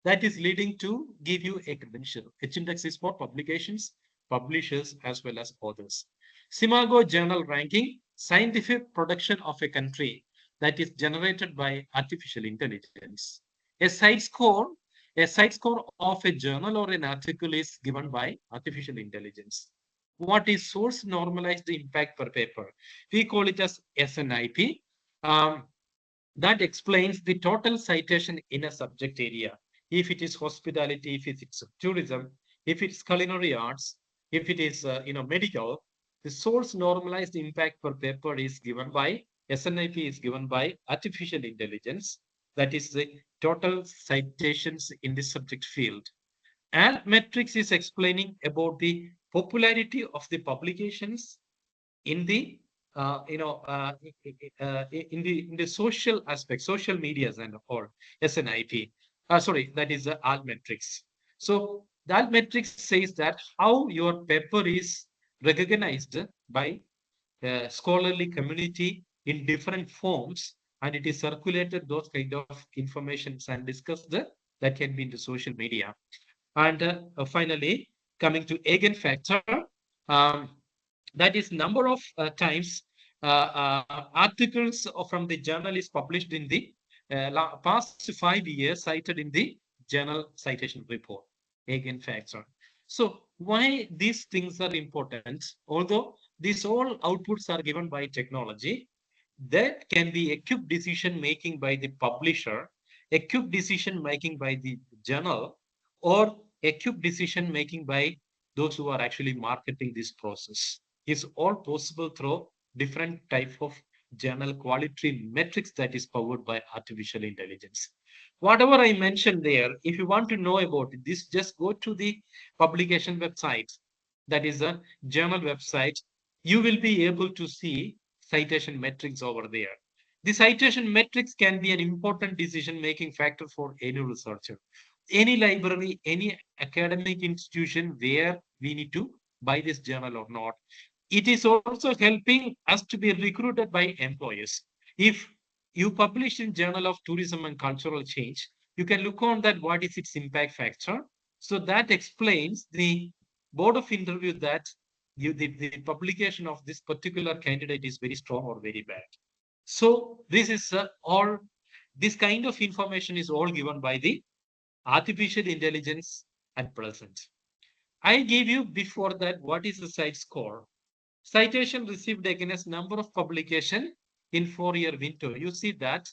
That is leading to give you a credential. H index is for publications, publishers, as well as authors. Simago journal ranking, scientific production of a country that is generated by artificial intelligence. A site score, a site score of a journal or an article is given by artificial intelligence. What is source normalized impact per paper? We call it as SNIP. That explains the total citation in a subject area. If it is hospitality, if it's tourism, if it's culinary arts, if it is medical, the source normalized impact per paper is given by SNIP is given by artificial intelligence. That is the total citations in the subject field. And metrics is explaining about the popularity of the publications in the in the social aspect, social medias and all. SNIP. Sorry, that is the altmetrics. So the altmetrics says that how your paper is recognized by scholarly community in different forms, and it is circulated those kind of informations and discussed that can be in the social media. And finally, coming to eigen factor, um, that is number of times articles from the journal is published in the past 5 years cited in the journal citation report. Again, factor. So why these things are important? Although these all outputs are given by technology, that can be a quick decision making by the publisher, a quick decision making by the journal, or a quick decision making by those who are actually marketing this process. Is all possible through different type of journal quality metrics that is powered by artificial intelligence. Whatever I mentioned there, if you want to know about it, this just go to the publication website. That is a journal website. You will be able to see citation metrics over there. The citation metrics can be an important decision-making factor for any researcher, any library, any academic institution where we need to buy this journal or not. It is also helping us to be recruited by employers. If you publish in Journal of Tourism and Cultural Change, you can look on that what is its impact factor. So that explains the board of interview that the publication of this particular candidate is very strong or very bad. So this is all, this kind of information is all given by the artificial intelligence at present. I gave you before that what is the site score. Citation received against number of publication in 4-year window. You see that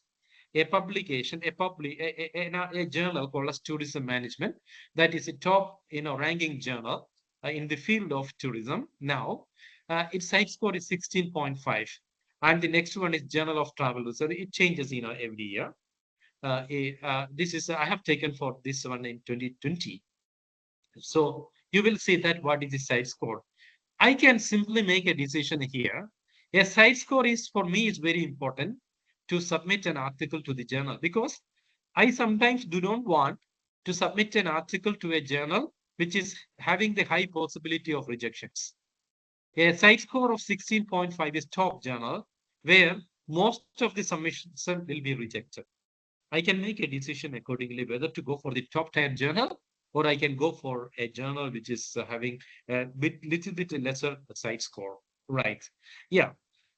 a publication, a journal called as Tourism Management, that is a top ranking journal in the field of tourism. Now, its site score is 16.5, and the next one is Journal of Travel Research. It changes every year. This is I have taken for this one in 2020. So you will see that what is the site score. I can simply make a decision here. A site score is for me is very important to submit an article to the journal, because I sometimes do not want to submit an article to a journal which is having the high possibility of rejections. A site score of 16.5 is top journal where most of the submissions will be rejected. I can make a decision accordingly whether to go for the top tier journal, or I can go for a journal which is having a little bit lesser site score. Right. Yeah.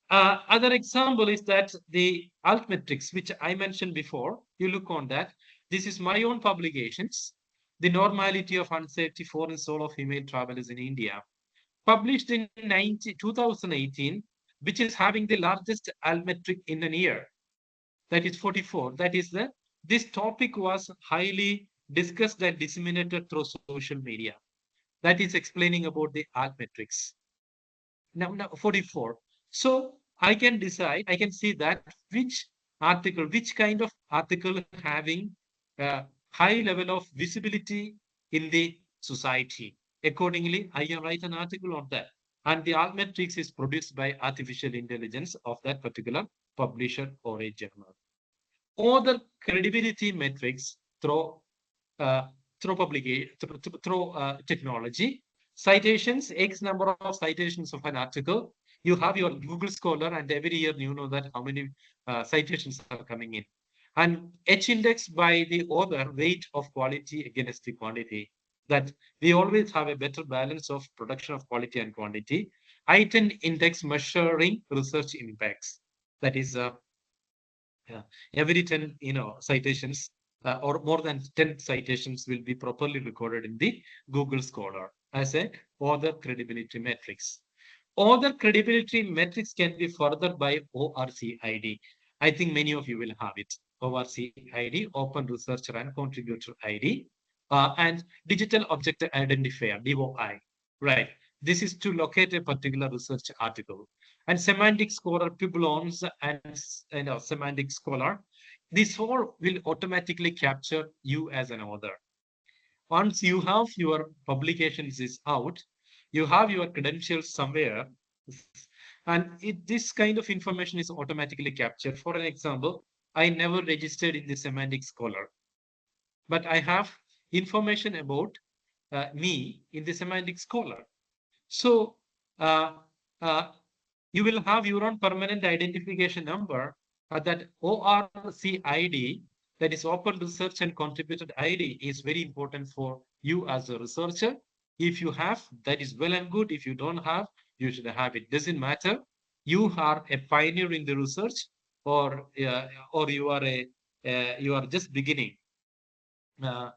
Other example is that the altmetrics, which I mentioned before, you look on that. This is my own publications. The normality of unsafety foreign solo female travelers in India, published in 2018, which is having the largest altmetric in an year, that is 44. That is the this topic was highly discussed and disseminated through social media. That is explaining about the altmetrics. Now 44. So I can decide, I can see that which article, which kind of article having a high level of visibility in the society. Accordingly, I can write an article on that. And the altmetrics is produced by artificial intelligence of that particular publisher or a journal. Other credibility metrics through uh, through technology. Citations, X number of citations of an article. You have your Google Scholar, and every year you know that how many citations are coming in. And H index by the author, weight of quality against the quantity. That we always have a better balance of production of quality and quantity. I-10 index measuring research impacts. That is yeah. Every 10, citations or more than 10 citations will be properly recorded in the Google Scholar as a author credibility matrix. Author credibility metrics can be furthered by ORCID. I think many of you will have it. ORCID, Open Researcher and Contributor ID, and Digital Object Identifier, DOI. Right. This is to locate a particular research article. And Semantic Scholar, Publons, and Semantic Scholar, this all will automatically capture you as an author. Once you have your publications is out, you have your credentials somewhere, and this kind of information is automatically captured. For an example, I never registered in the Semantic Scholar, but I have information about me in the Semantic Scholar. So uh, uh, you will have your own permanent identification number, that ORCID, that is Open Research and Contributed ID, is very important for you as a researcher. If you have, that is well and good. If you don't have, you should have it. Doesn't matter. You are a pioneer in the research, or you are just beginning uh,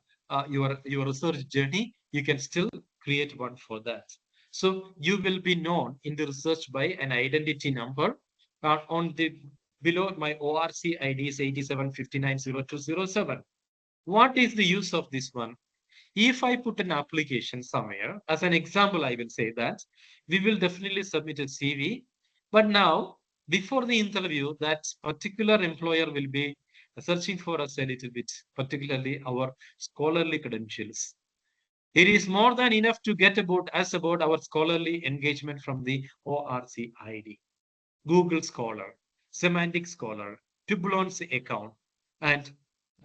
your research journey. You can still create one for that. So you will be known in the research by an identity number. On the below my ORC ID is 87590207. What is the use of this one? If I put an application somewhere, as an example, I will say that we will definitely submit a CV. But now, before the interview, that particular employer will be searching for us a little bit, particularly our scholarly credentials. It is more than enough to get about our scholarly engagement from the ORCID, Google Scholar, Semantic Scholar, Publon's account, and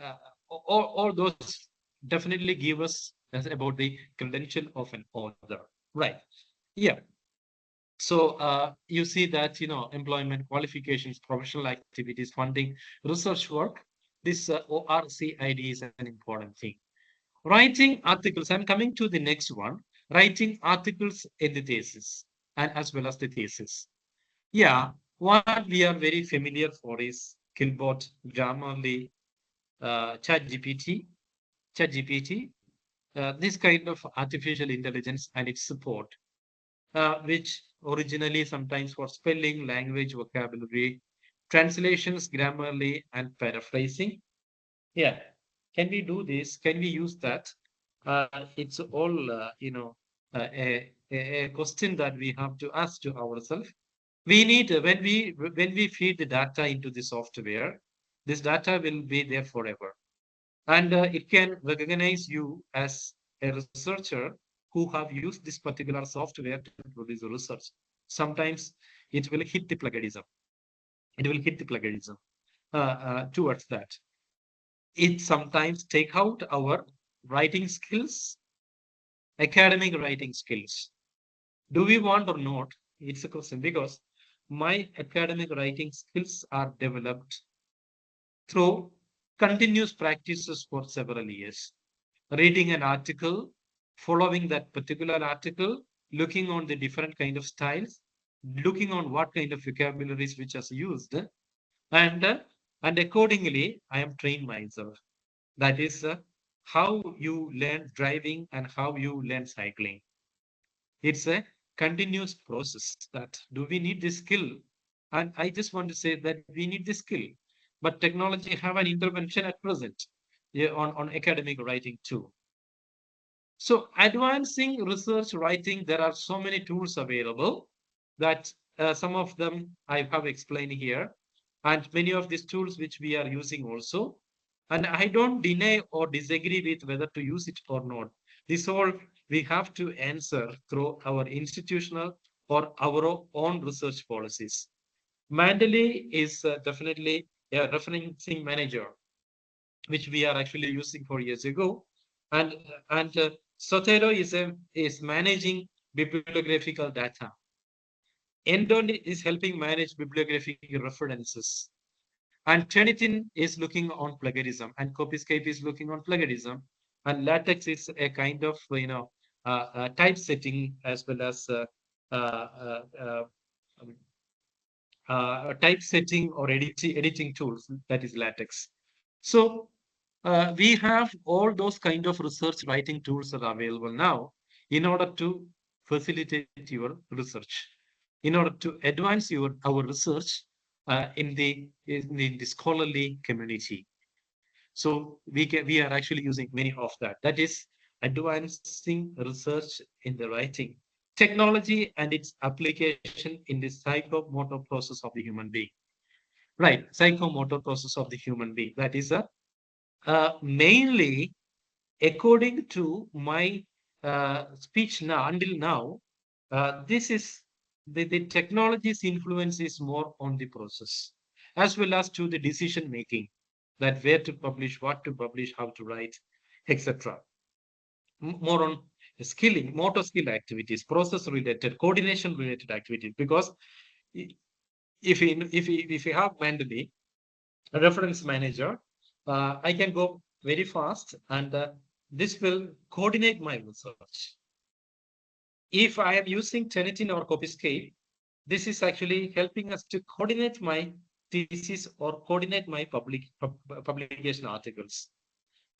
uh, all those definitely give us about the credential of an author. Right. Yeah. So you see that employment qualifications, professional activities, funding, research work. This ORCID is an important thing. Writing articles. I'm coming to the next one. Writing articles in the thesis and as well as the thesis. Yeah, what we are very familiar for is Killbot, Grammarly, ChatGPT, ChatGPT. this kind of artificial intelligence and its support, which originally sometimes for spelling, language, vocabulary, translations, grammarly, and paraphrasing. Yeah. Can we do this? Can we use that? It's all, a question that we have to ask to ourselves. We need, when we feed the data into the software, this data will be there forever. And it can recognize you as a researcher who have used this particular software to produce research. Sometimes it will hit the plagiarism. It will hit the plagiarism towards that. It sometimes take out our writing skills, academic writing skills. Do we want or not? It's a question because my academic writing skills are developed through continuous practices for several years. Reading an article, following that particular article, looking on the different kind of styles, looking on what kind of vocabularies which is used, and uh, and accordingly, I am trained myself. That is how you learn driving and how you learn cycling. It's a continuous process. That do we need this skill? And I just want to say that we need this skill, but technology have an intervention at present, yeah, on academic writing too. So advancing research writing, there are so many tools available that some of them I have explained here, and many of these tools which we are using also. And I don't deny or disagree with whether to use it or not. This all we have to answer through our institutional or our own research policies. Mandely is definitely a referencing manager which we are actually using 4 years ago. And Sotero is managing bibliographical data. Endon is helping manage bibliographic references. And Turnitin is looking on plagiarism, and Copyscape is looking on plagiarism. And LaTeX is a kind of typesetting as well as um, typesetting or editing tools, that is LaTeX. So we have all those kind of research writing tools that are available now in order to facilitate your research, in order to advance our research in the scholarly community. So we are actually using many of that. That is advancing research in the writing technology and its application in the psychomotor process of the human being. Right, psychomotor process of the human being. That is a mainly according to my speech now until now, this is the technology's influence is more on the process as well as to the decision making, that where to publish, what to publish, how to write, etc. More on skilling, motor skill activities, process related, coordination related activities. Because if you have mentally a reference manager, I can go very fast and this will coordinate my research. If I am using Tenitin or Copyscape, this is actually helping us to coordinate my thesis or coordinate my publication articles.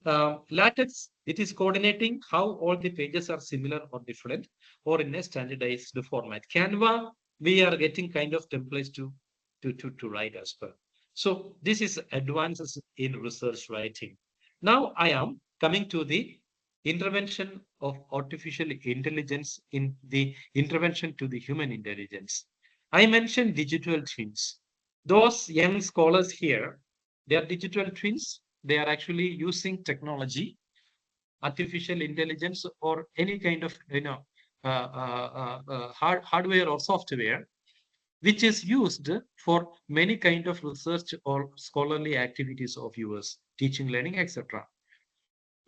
LaTeX, it is coordinating how all the pages are similar or different or in a standardized format. Canva, we are getting kind of templates to write as well. So this is advances in research writing. Now I am coming to the intervention of artificial intelligence in the intervention to the human intelligence. I mentioned digital twins. Those young scholars here, they are digital twins. They are actually using technology, artificial intelligence, or any kind of hardware or software, which is used for many kind of research or scholarly activities of yours, teaching, learning, etc.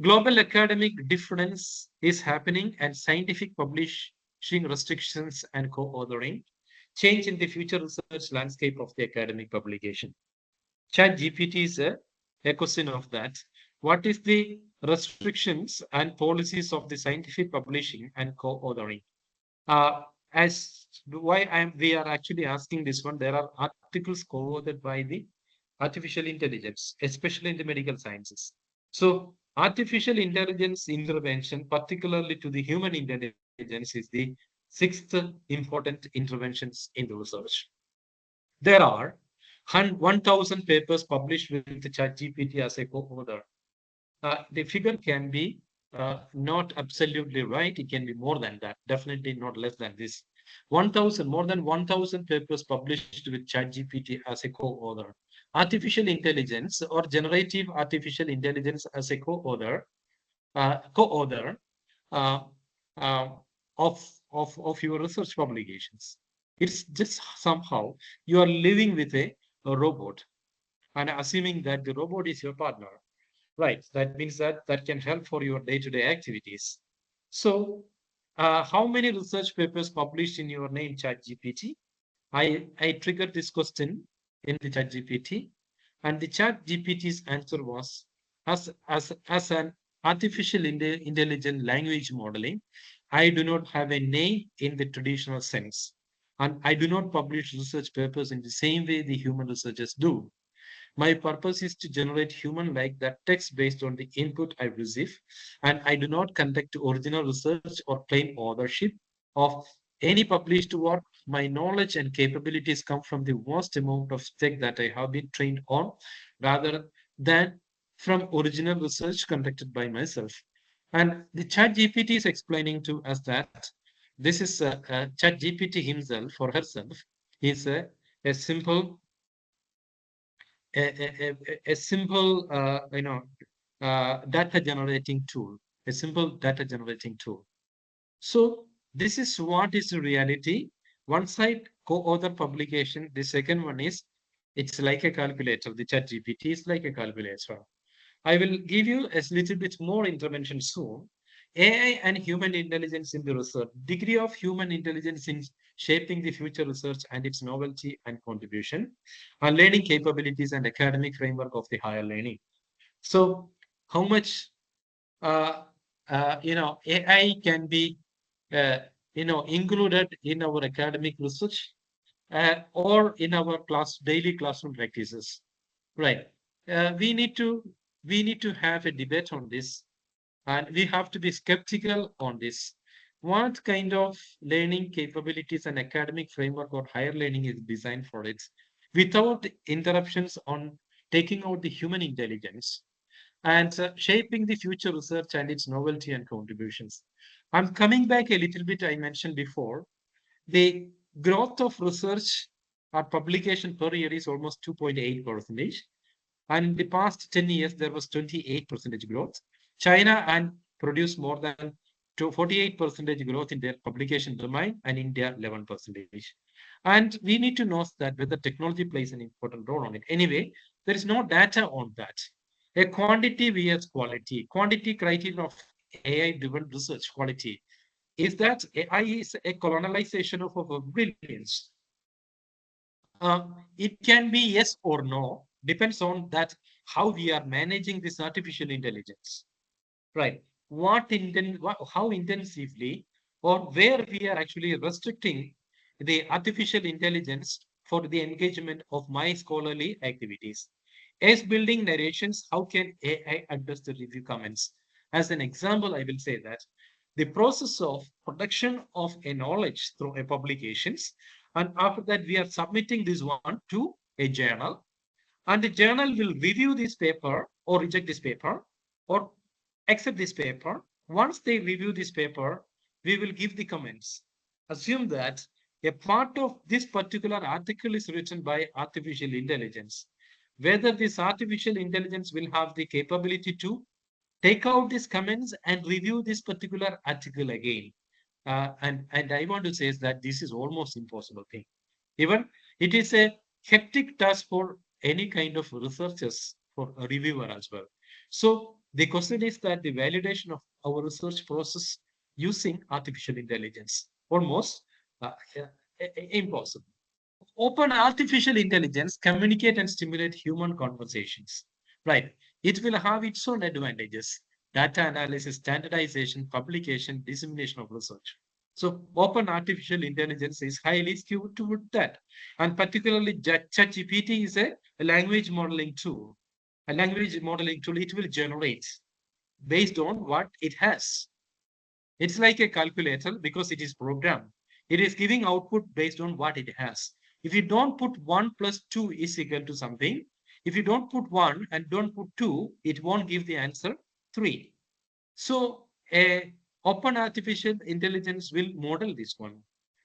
Global academic difference is happening, and scientific publishing restrictions and co-authoring change in the future research landscape of the academic publication. Chat GPT is a question of that. What is the restrictions and policies of the scientific publishing and co-authoring? As why we are actually asking this one, there are articles co-authored by the artificial intelligence, especially in the medical sciences. So Artificial intelligence intervention, particularly to the human intelligence, is the sixth important interventions in the research. There are 1,000 papers published with ChatGPT as a co-author. The figure can be not absolutely right. It can be more than that. Definitely not less than this. 1,000, more than 1,000 papers published with ChatGPT as a co-author. Artificial intelligence or generative artificial intelligence as a co-author uh, uh, of your research publications. It's just somehow you are living with a robot and assuming that the robot is your partner. Right. That means that that can help for your day-to-day activities. So, how many research papers published in your name, ChatGPT? I triggered this question in the ChatGPT, and the ChatGPT's answer was as an artificial intelligent language modeling, I do not have a name in the traditional sense, and I do not publish research papers in the same way the human researchers do. My purpose is to generate human like that text based on the input I receive, and I do not conduct original research or claim authorship of any published work. My knowledge and capabilities come from the vast amount of tech that I have been trained on rather than from original research conducted by myself. And the chat GPT is explaining to us that this is chat GPT himself or herself is a simple a simple data generating tool, a simple data generating tool. So this is what is the reality. One side co-author publication, the second one is it's like a calculator. The chat GPT is like a calculator. I will give you a little bit more intervention soon. AI and human intelligence in the research, degree of human intelligence in shaping the future research and its novelty and contribution, and learning capabilities and academic framework of the higher learning. So, how much AI can be uh, included in our academic research or in our daily classroom practices? Right. We need to have a debate on this, and we have to be skeptical on this. What kind of learning capabilities and academic framework or higher learning is designed for it, without interruptions on taking out the human intelligence and shaping the future research and its novelty and contributions. I'm coming back a little bit. I mentioned before the growth of research or publication per year is almost 2.8%. And in the past 10 years, there was 28% growth. China and produced more than 48% growth in their publication domain, and India 11%. And we need to know that whether technology plays an important role on it. Anyway, there is no data on that. A quantity vs quality, quantity criteria of AI-driven research quality is that AI is a colonization of our brilliance. It can be yes or no, depends on that how we are managing this artificial intelligence, right? How intensively or where we are actually restricting the artificial intelligence for the engagement of my scholarly activities. As building narrations, how can AI address the review comments? As an example, I will say that the process of production of a knowledge through a publications, and after that we are submitting this one to a journal, and the journal will review this paper or reject this paper or accept this paper. Once they review this paper, we will give the comments. Assume that a part of this particular article is written by artificial intelligence. Whether this artificial intelligence will have the capability to take out these comments and review this particular article again. And I want to say is that this is almost impossible thing. Even it is a hectic task for any kind of researchers, for a reviewer as well. So the question is that the validation of our research process using artificial intelligence almost impossible. Open artificial intelligence communicate and stimulate human conversations. Right. It will have its own advantages: data analysis, standardization, publication, dissemination of research. So open artificial intelligence is highly skewed toward that. And particularly ChatGPT is a language modeling tool. A language modeling tool, it will generate. based on what it has. It's like a calculator because it is programmed. It is giving output based on what it has. If you don't put 1 plus 2 is equal to something, if you don't put 1 and don't put 2, it won't give the answer 3. So a open artificial intelligence will model this one.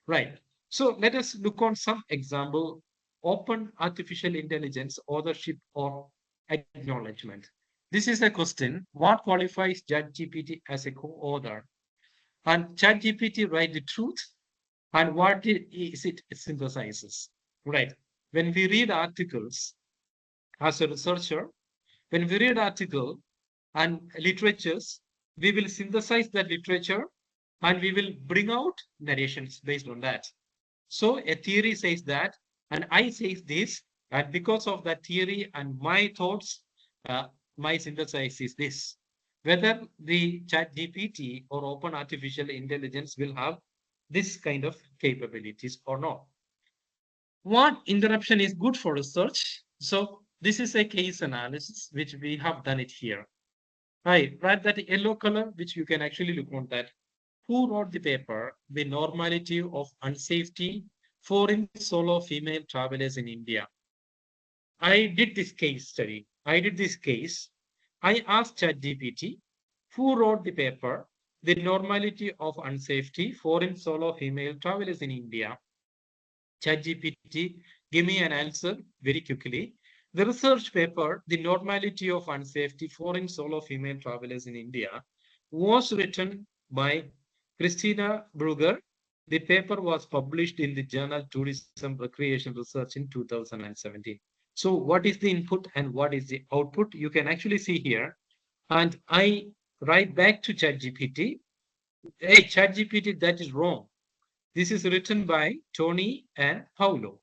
Right. So let us look on some example open artificial intelligence authorship or acknowledgement. This is a question. What qualifies ChatGPT as a co-author? And ChatGPT write the truth and what is it synthesizes. Right. When we read articles as a researcher, when we read article and literatures, we will synthesize that literature and we will bring out narrations based on that. So a theory says that, and I says this, and because of that theory and my thoughts, uh, my synthesis is this. Whether the chat GPT or open artificial intelligence will have this kind of capabilities or not. What interruption is good for research? So this is a case analysis, which we have done it here. Right, right, that yellow color, which you can actually look on that. Who wrote the paper, The Normality of Unsafety Foreign Solo Female Travelers in India? I did this case study. I did this case. I asked ChatGPT, who wrote the paper, The Normality of Unsafety Foreign Solo Female Travelers in India? ChatGPT give me an answer very quickly. The research paper, The Normality of Unsafety Foreign Solo Female Travelers in India, was written by Christina Brugger. The paper was published in the journal Tourism Recreation Research in 2017. So, what is the input and what is the output? You can actually see here. And I write back to ChatGPT, hey, ChatGPT, that is wrong. This is written by Tony and Paulo.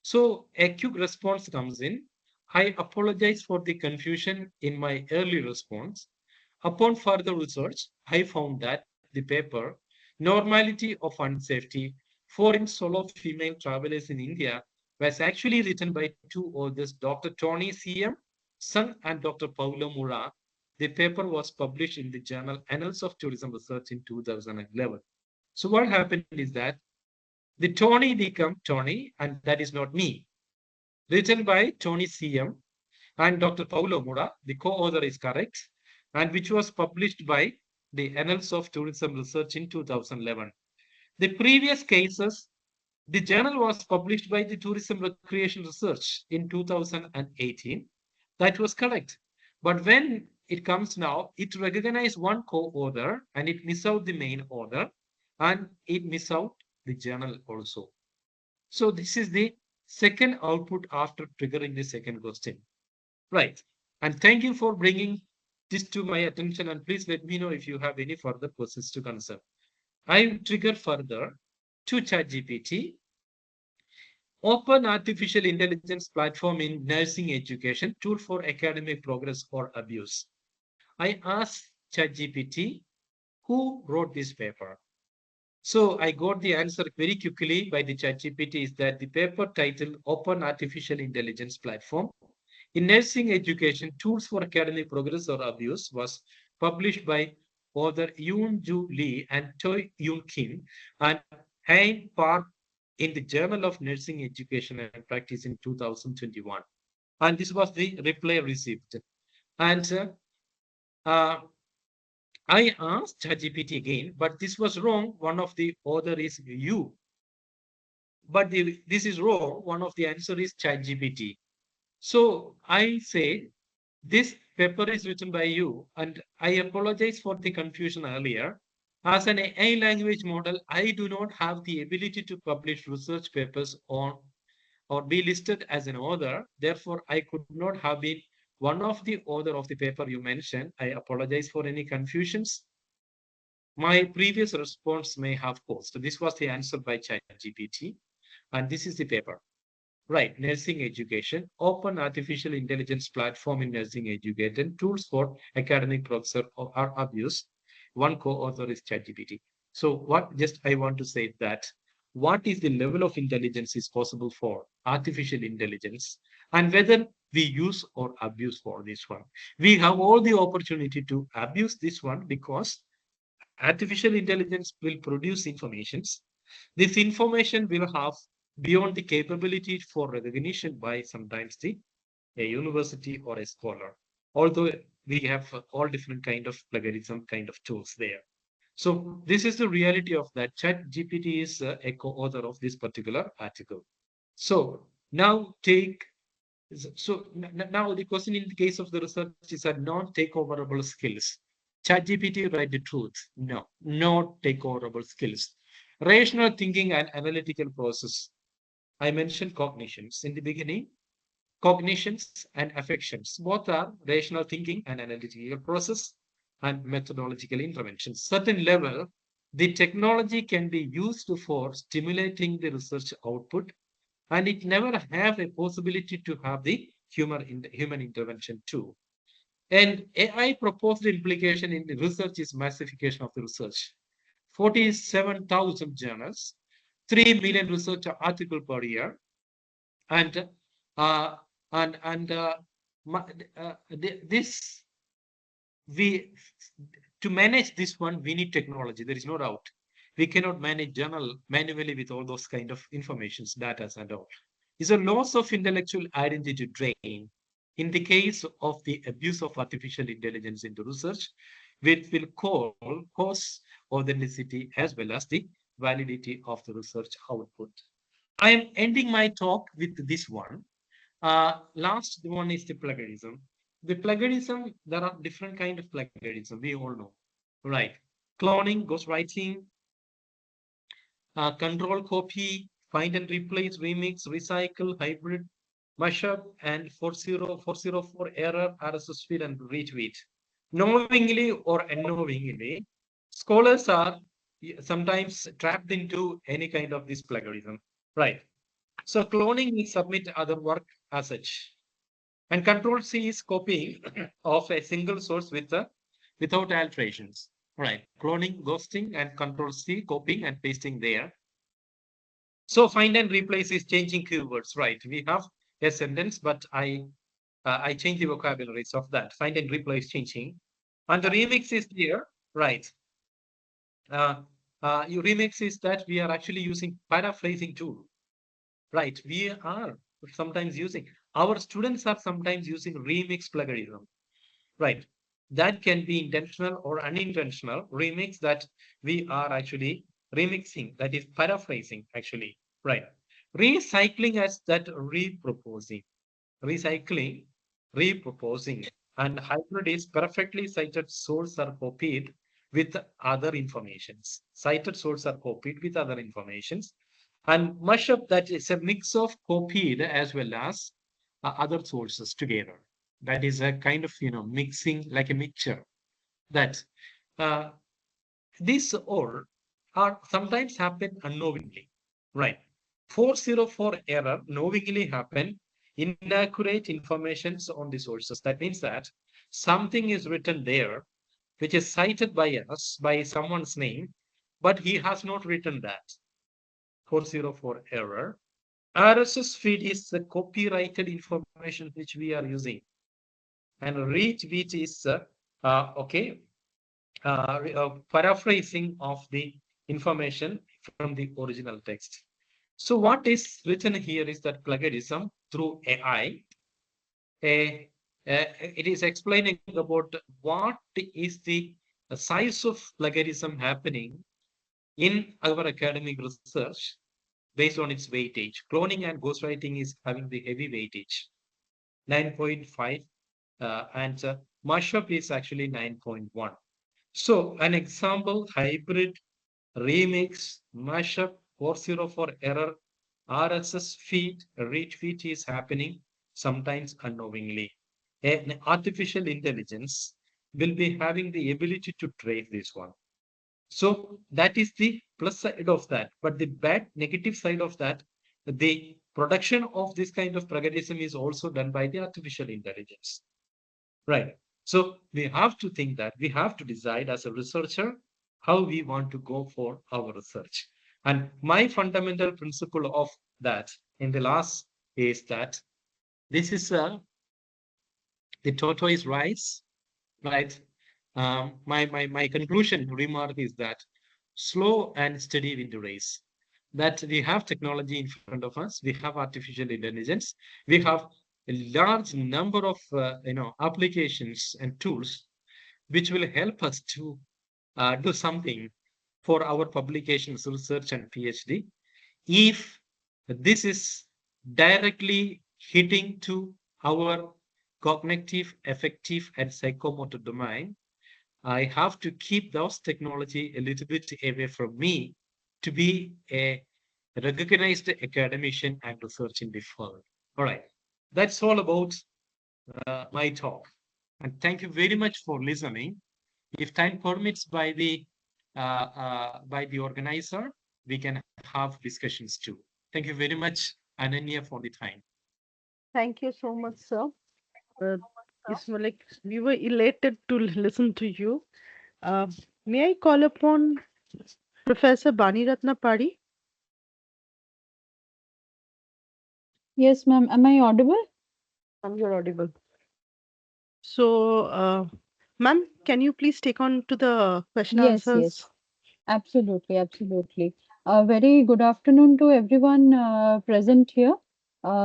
So a quick response comes in. I apologize for the confusion in my early response. Upon further research, I found that the paper Normality of Unsafety Foreign Solo Female Travelers in India was actually written by two authors, Dr. Tony C.M. Sun and Dr. Paulo Mura. The paper was published in the journal Annals of Tourism Research in 2011. So what happened is that the Tony become Tony, and that is not me. Written by Tony C.M. and Dr. Paulo Mura, the co-author is correct, and which was published by the Annals of Tourism Research in 2011. The previous cases, the journal was published by the Tourism Recreation Research in 2018. That was correct. But when it comes now, it recognizes one co-author and it miss out the main author and it miss out the journal also. So this is the second output after triggering the second question. Right. And thank you for bringing this to my attention. And please let me know if you have any further questions to concern. I trigger further to ChatGPT, open artificial intelligence platform in nursing education, tool for academic progress or abuse. I asked ChatGPT, who wrote this paper? So I got the answer very quickly by the ChatGPT is that the paper titled Open Artificial Intelligence Platform in Nursing Education Tools for Academic Progress or Abuse was published by author Yoon Ju Lee and Choi Yoon Kim and Hein Park in the Journal of Nursing Education and Practice in 2021. And this was the reply received. And uh, I asked ChatGPT again, but this was wrong. One of the author is you. But this is wrong. One of the answer is ChatGPT. So I say this paper is written by you, and I apologize for the confusion earlier. As an AI language model, I do not have the ability to publish research papers on or be listed as an author. Therefore, I could not have been one of the author of the paper you mentioned. I apologize for any confusions my previous response may have caused. So this was the answer by ChatGPT, and this is the paper. Right, nursing education, open artificial intelligence platform in nursing education, tools for academic progress or abuse. One co-author is ChatGPT. So what just I want to say that what is the level of intelligence is possible for artificial intelligence and whether we use or abuse for this one. We have all the opportunity to abuse this one because artificial intelligence will produce informations. This information will have beyond the capability for recognition by sometimes the a university or a scholar. Although we have all different kind of plagiarism kind of tools there. So this is the reality of that. Chat GPT is a co-author of this particular article. So now take now the question in the case of the research is a non-takeoverable skills. ChatGPT write the truth. No, not takeoverable skills. Rational thinking and analytical process. I mentioned cognitions in the beginning. Cognitions and affections both are rational thinking and analytical process and methodological interventions. Certain level, the technology can be used for stimulating the research output, and it never have a possibility to have the human intervention too. And AI proposed implication in the research is massification of the research. 47,000 journals, 3 million research article per year, and uh, and this we to manage this one we need technology. There is no doubt. We cannot manage journal manually with all those kind of informations, data, and all. Is a loss of intellectual identity drain in the case of the abuse of artificial intelligence into research, which will cause authenticity as well as the validity of the research output. I am ending my talk with this one. Last one is the plagiarism. The plagiarism, there are different kind of plagiarism. We all know, right? Cloning, ghostwriting, control copy, find and replace, remix, recycle, hybrid, mashup, and 40404 error, RSS feed, and retweet. Knowingly or unknowingly, scholars are sometimes trapped into any kind of this plagiarism, right? So cloning is submit other work as such. And control C is copying of a single source without alterations. Right. Cloning, ghosting, and control C, copying and pasting there. So find and replace is changing keywords. Right. We have a sentence, but I change the vocabularies of that. Find and replace changing. And the remix is there. Right. Uh, your remix is that we are actually using paraphrasing tool. Right. We are sometimes using, our students are sometimes using remix plagiarism. Right. That can be intentional or unintentional remix that we are actually remixing, that is paraphrasing actually. Right. Recycling as that reproposing. Recycling, reproposing, and hybrid is perfectly cited source are copied with other informations. Cited source are copied with other informations. And mashup, that is a mix of copied as well as other sources together. That is a kind of mixing, like a mixture. That uh, these all are sometimes happen unknowingly, right? 404 error knowingly happen inaccurate informations on the sources. That means that something is written there which is cited by us by someone's name, but he has not written that. 404 error. RSS feed is the copyrighted information which we are using, and retweet is okay, paraphrasing of the information from the original text. So what is written here is that plagiarism through AI, it is explaining about what is the size of plagiarism happening in our academic research based on its weightage. Cloning and ghostwriting is having the heavy weightage, 9.5, and mashup is actually 9.1. So an example, hybrid, remix, mashup, 404 error, RSS feed, retweet is happening sometimes unknowingly. An artificial intelligence will be having the ability to trace this one. So that is the plus side of that. But the bad negative side of that, the production of this kind of plagiarism is also done by the artificial intelligence. Right. So we have to think that we have to decide as a researcher how we want to go for our research. And my fundamental principle of that in the last is that This is the tortoise rice, right? My conclusion remark is that slow and steady win the race. That we have technology in front of us, we have artificial intelligence, we have a large number of applications and tools which will help us to do something for our publications, research, and PhD. If this is directly hitting to our cognitive, affective, and psychomotor domain, I have to keep those technology a little bit away from me to be a recognized academician and research in the field. All right, that's all about my talk. And thank you very much for listening. If time permits by the organizer, we can have discussions too. Thank you very much, Ananya, for the time. Thank you so much, sir. It's like we were elated to listen to you. Uh, may I call upon Professor Bani Ratna Pari? Yes, ma'am. Am I audible? You're audible. So, ma'am, can you please take on to the question Yes, answers? yes. Absolutely, absolutely. A very good afternoon to everyone present here.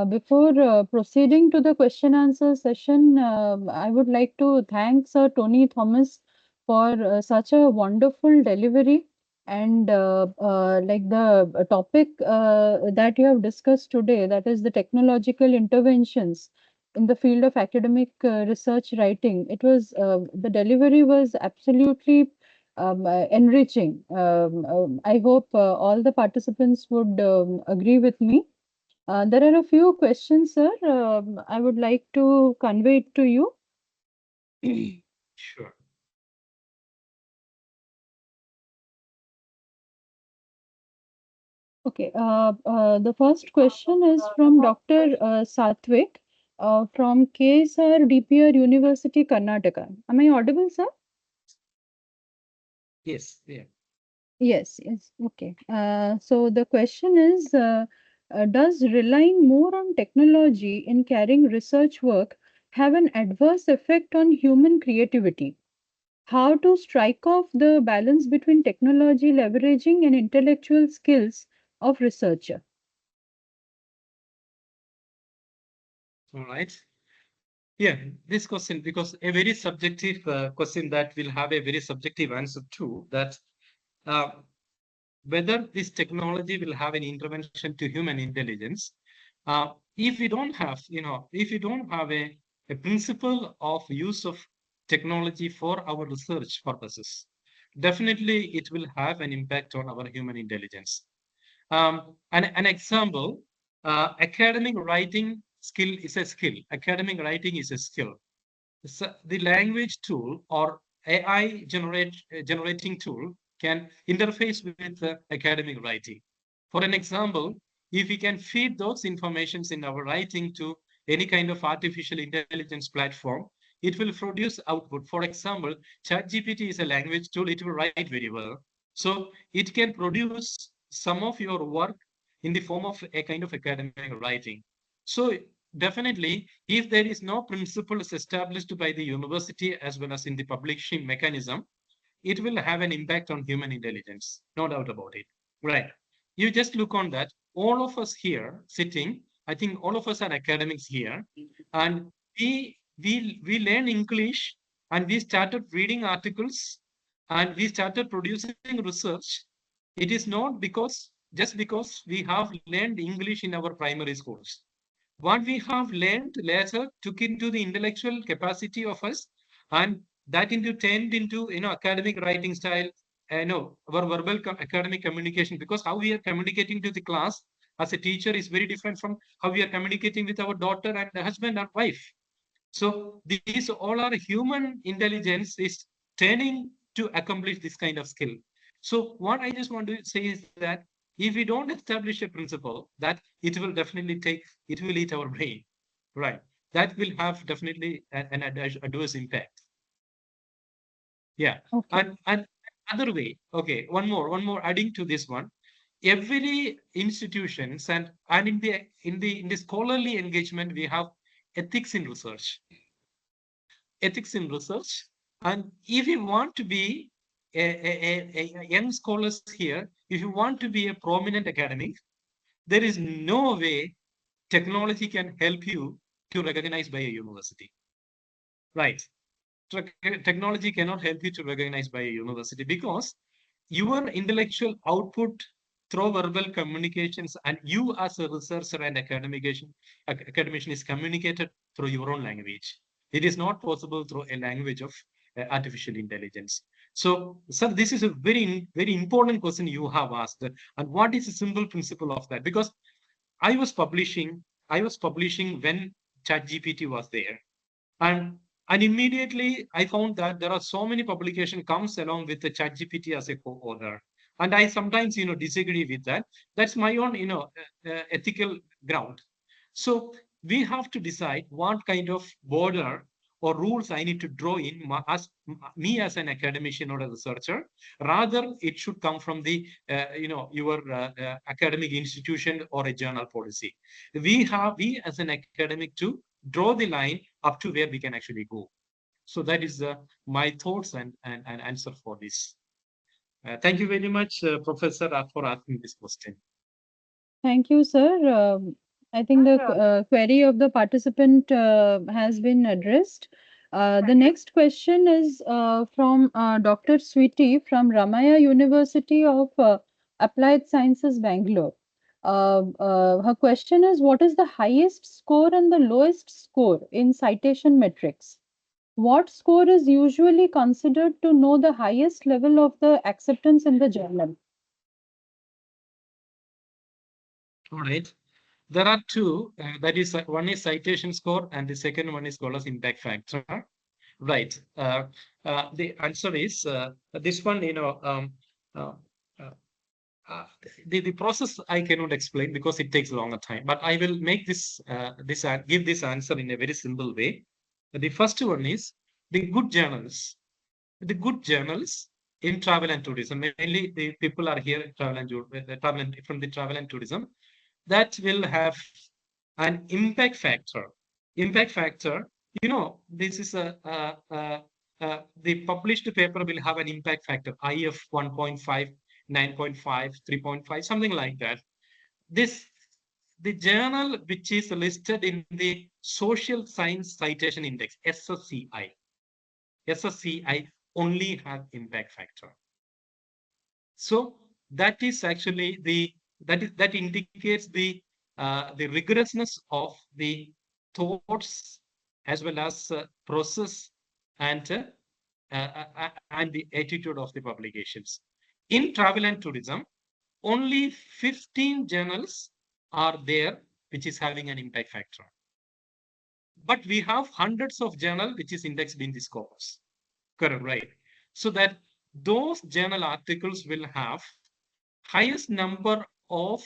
Before proceeding to the question answer session, I would like to thank Sir Tony Thomas for such a wonderful delivery and like the topic that you have discussed today, that is the technological interventions in the field of academic research writing. It was the delivery was absolutely enriching. I hope all the participants would agree with me. There are a few questions, sir. I would like to convey it to you. Sure. Okay. The first question is from Dr. Satvik from KSR DPR University, Karnataka. Am I audible, sir? Yes, yeah. Yes, yes. Okay. So the question is, does relying more on technology in carrying research work have an adverse effect on human creativity? How to strike off the balance between technology leveraging and intellectual skills of researcher? All right. Yeah, this question, because a very subjective question that will have a very subjective answer too, that uh, whether this technology will have an intervention to human intelligence. If we don't have, if we don't have a principle of use of technology for our research purposes, definitely it will have an impact on our human intelligence. An example, academic writing skill is a skill. Academic writing is a skill. So the language tool or AI generating tool can interface with academic writing. For an example, if we can feed those informations in our writing to any kind of artificial intelligence platform, it will produce output. For example, ChatGPT is a language tool, it will write very well. So it can produce some of your work in the form of a kind of academic writing. So definitely, if there is no principles established by the university as well as in the publishing mechanism, it will have an impact on human intelligence, no doubt about it. Right. You just look on that. All of us here sitting, I think all of us are academics here, and we learn English and we started reading articles and we started producing research. It is not because we have learned English in our primary schools. What we have learned later took into the intellectual capacity of us, and that into turned into academic writing style, our verbal academic communication, because how we are communicating to the class as a teacher is very different from how we are communicating with our daughter and husband and wife. So these all are human intelligence is turning to accomplish this kind of skill. So what I just want to say is that if we don't establish a principle, that it will definitely it will eat our brain, right? That will have definitely an adverse impact. Yeah, Okay. and other way. Okay, one more adding to this one. Every institutions and in the scholarly engagement we have ethics in research. Ethics in research. And if you want to be a young scholars here, if you want to be a prominent academic, there is no way technology can help you to recognize by a university. Right. Technology cannot help you to recognize by a university because your intellectual output through verbal communications and you as a researcher and academician is communicated through your own language. It is not possible through a language of artificial intelligence. So, sir, this is a very important question you have asked. And what is the simple principle of that? Because I was publishing, I was publishing when ChatGPT was there. And and immediately I found that there are so many publication comes along with the ChatGPT as a co-author. And I sometimes, disagree with that. That's my own, ethical ground. So we have to decide what kind of border or rules I need to draw in as me as an academician or a researcher. Rather, it should come from the, your academic institution or a journal policy. We as an academic to draw the line up to where we can actually go. So that is my thoughts and answer for this. Thank you very much, Professor, for asking this question. Thank you, sir. I think the query of the participant has been addressed. The next question is from Dr. Sweetie from Ramaya University of Applied Sciences, Bangalore. Her question is, what is the highest score and the lowest score in citation metrics? What score is usually considered to know the highest level of the acceptance in the journal? All right. There are two. That is, one is citation score, and the second one is called as impact factor. Right. The answer is this one. Uh, uh, the process I cannot explain because it takes a longer time. But I will make give this answer in a very simple way. The first one is the good journals. The good journals in travel and tourism. Mainly, the people are here in from the travel and tourism. That will have an impact factor. Impact factor. This is the published paper will have an impact factor, IF 1.5, 9.5, 3.5, something like that. The journal which is listed in the Social Science Citation Index, SSCI only have impact factor. So that is actually that indicates the rigorousness of the thoughts as well as process and the attitude of the publications. In travel and tourism, only 15 journals are there which is having an impact factor. But we have hundreds of journals which is indexed in the scopus. Correct, right? So that those journal articles will have highest number of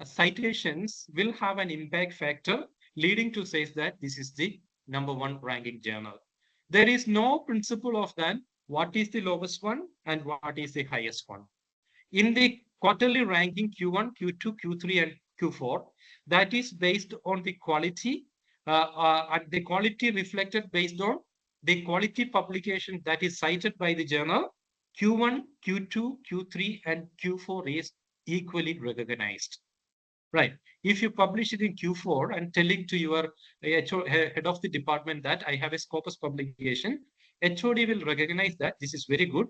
citations will have an impact factor leading to say that this is the number one ranking journal. There is no principle of that what is the lowest one and what is the highest one. In the quarterly ranking Q1, Q2, Q3, and Q4, that is based on the quality and the quality reflected based on the quality publication that is cited by the journal. Q1, Q2, Q3, and Q4 is equally recognized. Right. If you publish it in Q4 and telling to your head of the department that I have a scopus publication, HOD will recognize that this is very good.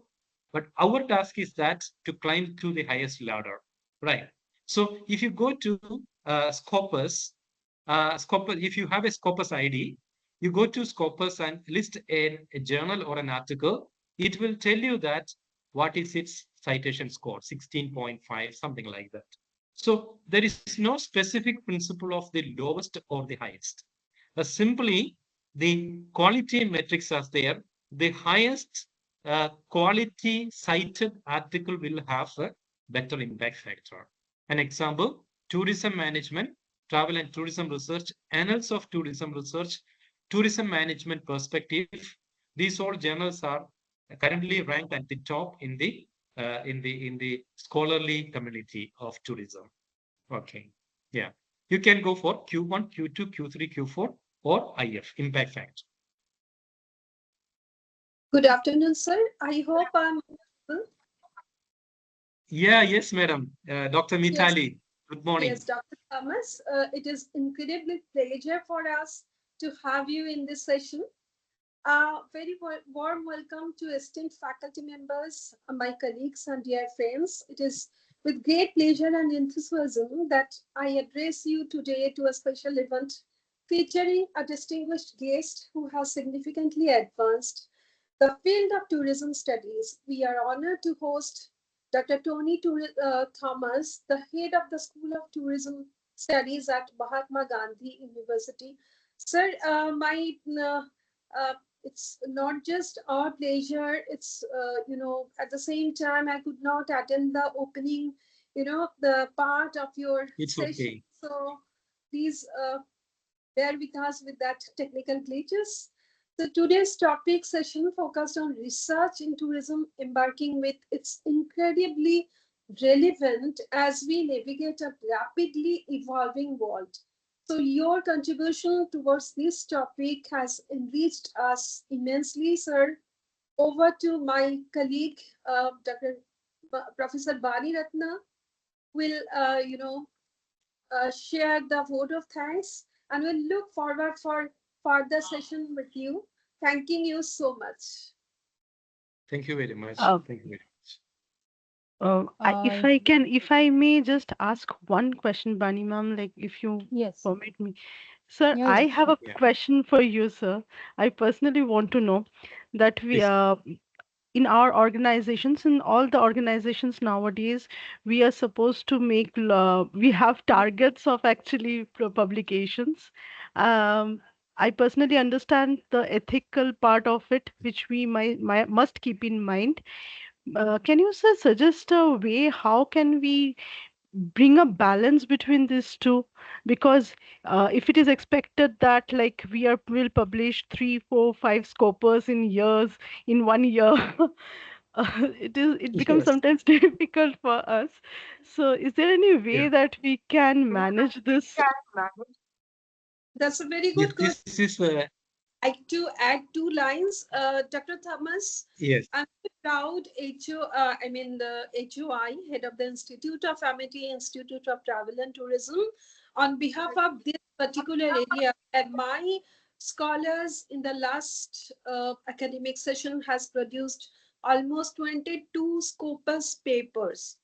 But our task is that to climb to the highest ladder. Right. So if you go to Scopus, if you have a Scopus ID, you go to Scopus and list a journal or an article, it will tell you that what is its citation score, 16.5, something like that. So there is no specific principle of the lowest or the highest. Simply, the quality metrics are there. The highest quality cited article will have a better impact factor. An example, tourism management, travel and tourism research, annals of tourism research, tourism management perspective. These all journals are currently ranked at the top in the scholarly community of tourism. Okay. Yeah. You can go for Q1, Q2, Q3, Q4. or IF, impact factor. Good afternoon, sir. I hope I'm audible. Yeah, yes, madam. Dr. Yes, Mithali, good morning. yes, Dr. Thomas. It is incredibly pleasure for us to have you in this session. Very warm welcome to esteemed faculty members, my colleagues, and dear friends. It is with great pleasure and enthusiasm that I address you today to a special event featuring a distinguished guest who has significantly advanced the field of tourism studies. We are honored to host Dr. Thomas, the head of the School of Tourism Studies at Mahatma Gandhi University. Sir, uh, it's not just our pleasure. It's at the same time I could not attend the opening, the part of your It's session. okay. So please bear with us with that technical glitches. So today's topic session focused on research in tourism, embarking with its incredibly relevant as we navigate a rapidly evolving world. So your contribution towards this topic has enriched us immensely, sir. Over to my colleague, Dr. Professor Bani Ratna, will share the vote of thanks, and we'll look forward for further session with you. Thanking you so much. Thank you very much. Uh, Thank you very much. if Uh, I can, if I may just ask one question, Bani ma'am, like if you yes. permit me. Sir, Yeah, I yeah. have a Yeah, question for you, sir. I personally want to know that please. in our organizations, in all the organizations nowadays, we are supposed to make, we have targets of actually publications. Um, I personally understand the ethical part of it, which we must keep in mind. Can you, sir, suggest a way how can we bring a balance between these two? Because if it is expected that like will publish 3 4 5 scopers in years in 1 year, it becomes Yes. sometimes difficult for us. So is there any way Yeah. that we can manage this? That's a very Yes, good question. this is Like to add two lines, Dr. Thomas. yes. I'm very proud the HOI, head of the Institute of Amity Institute of Travel and Tourism, on behalf of this particular area. And my scholars in the last academic session has produced almost 22 Scopus papers.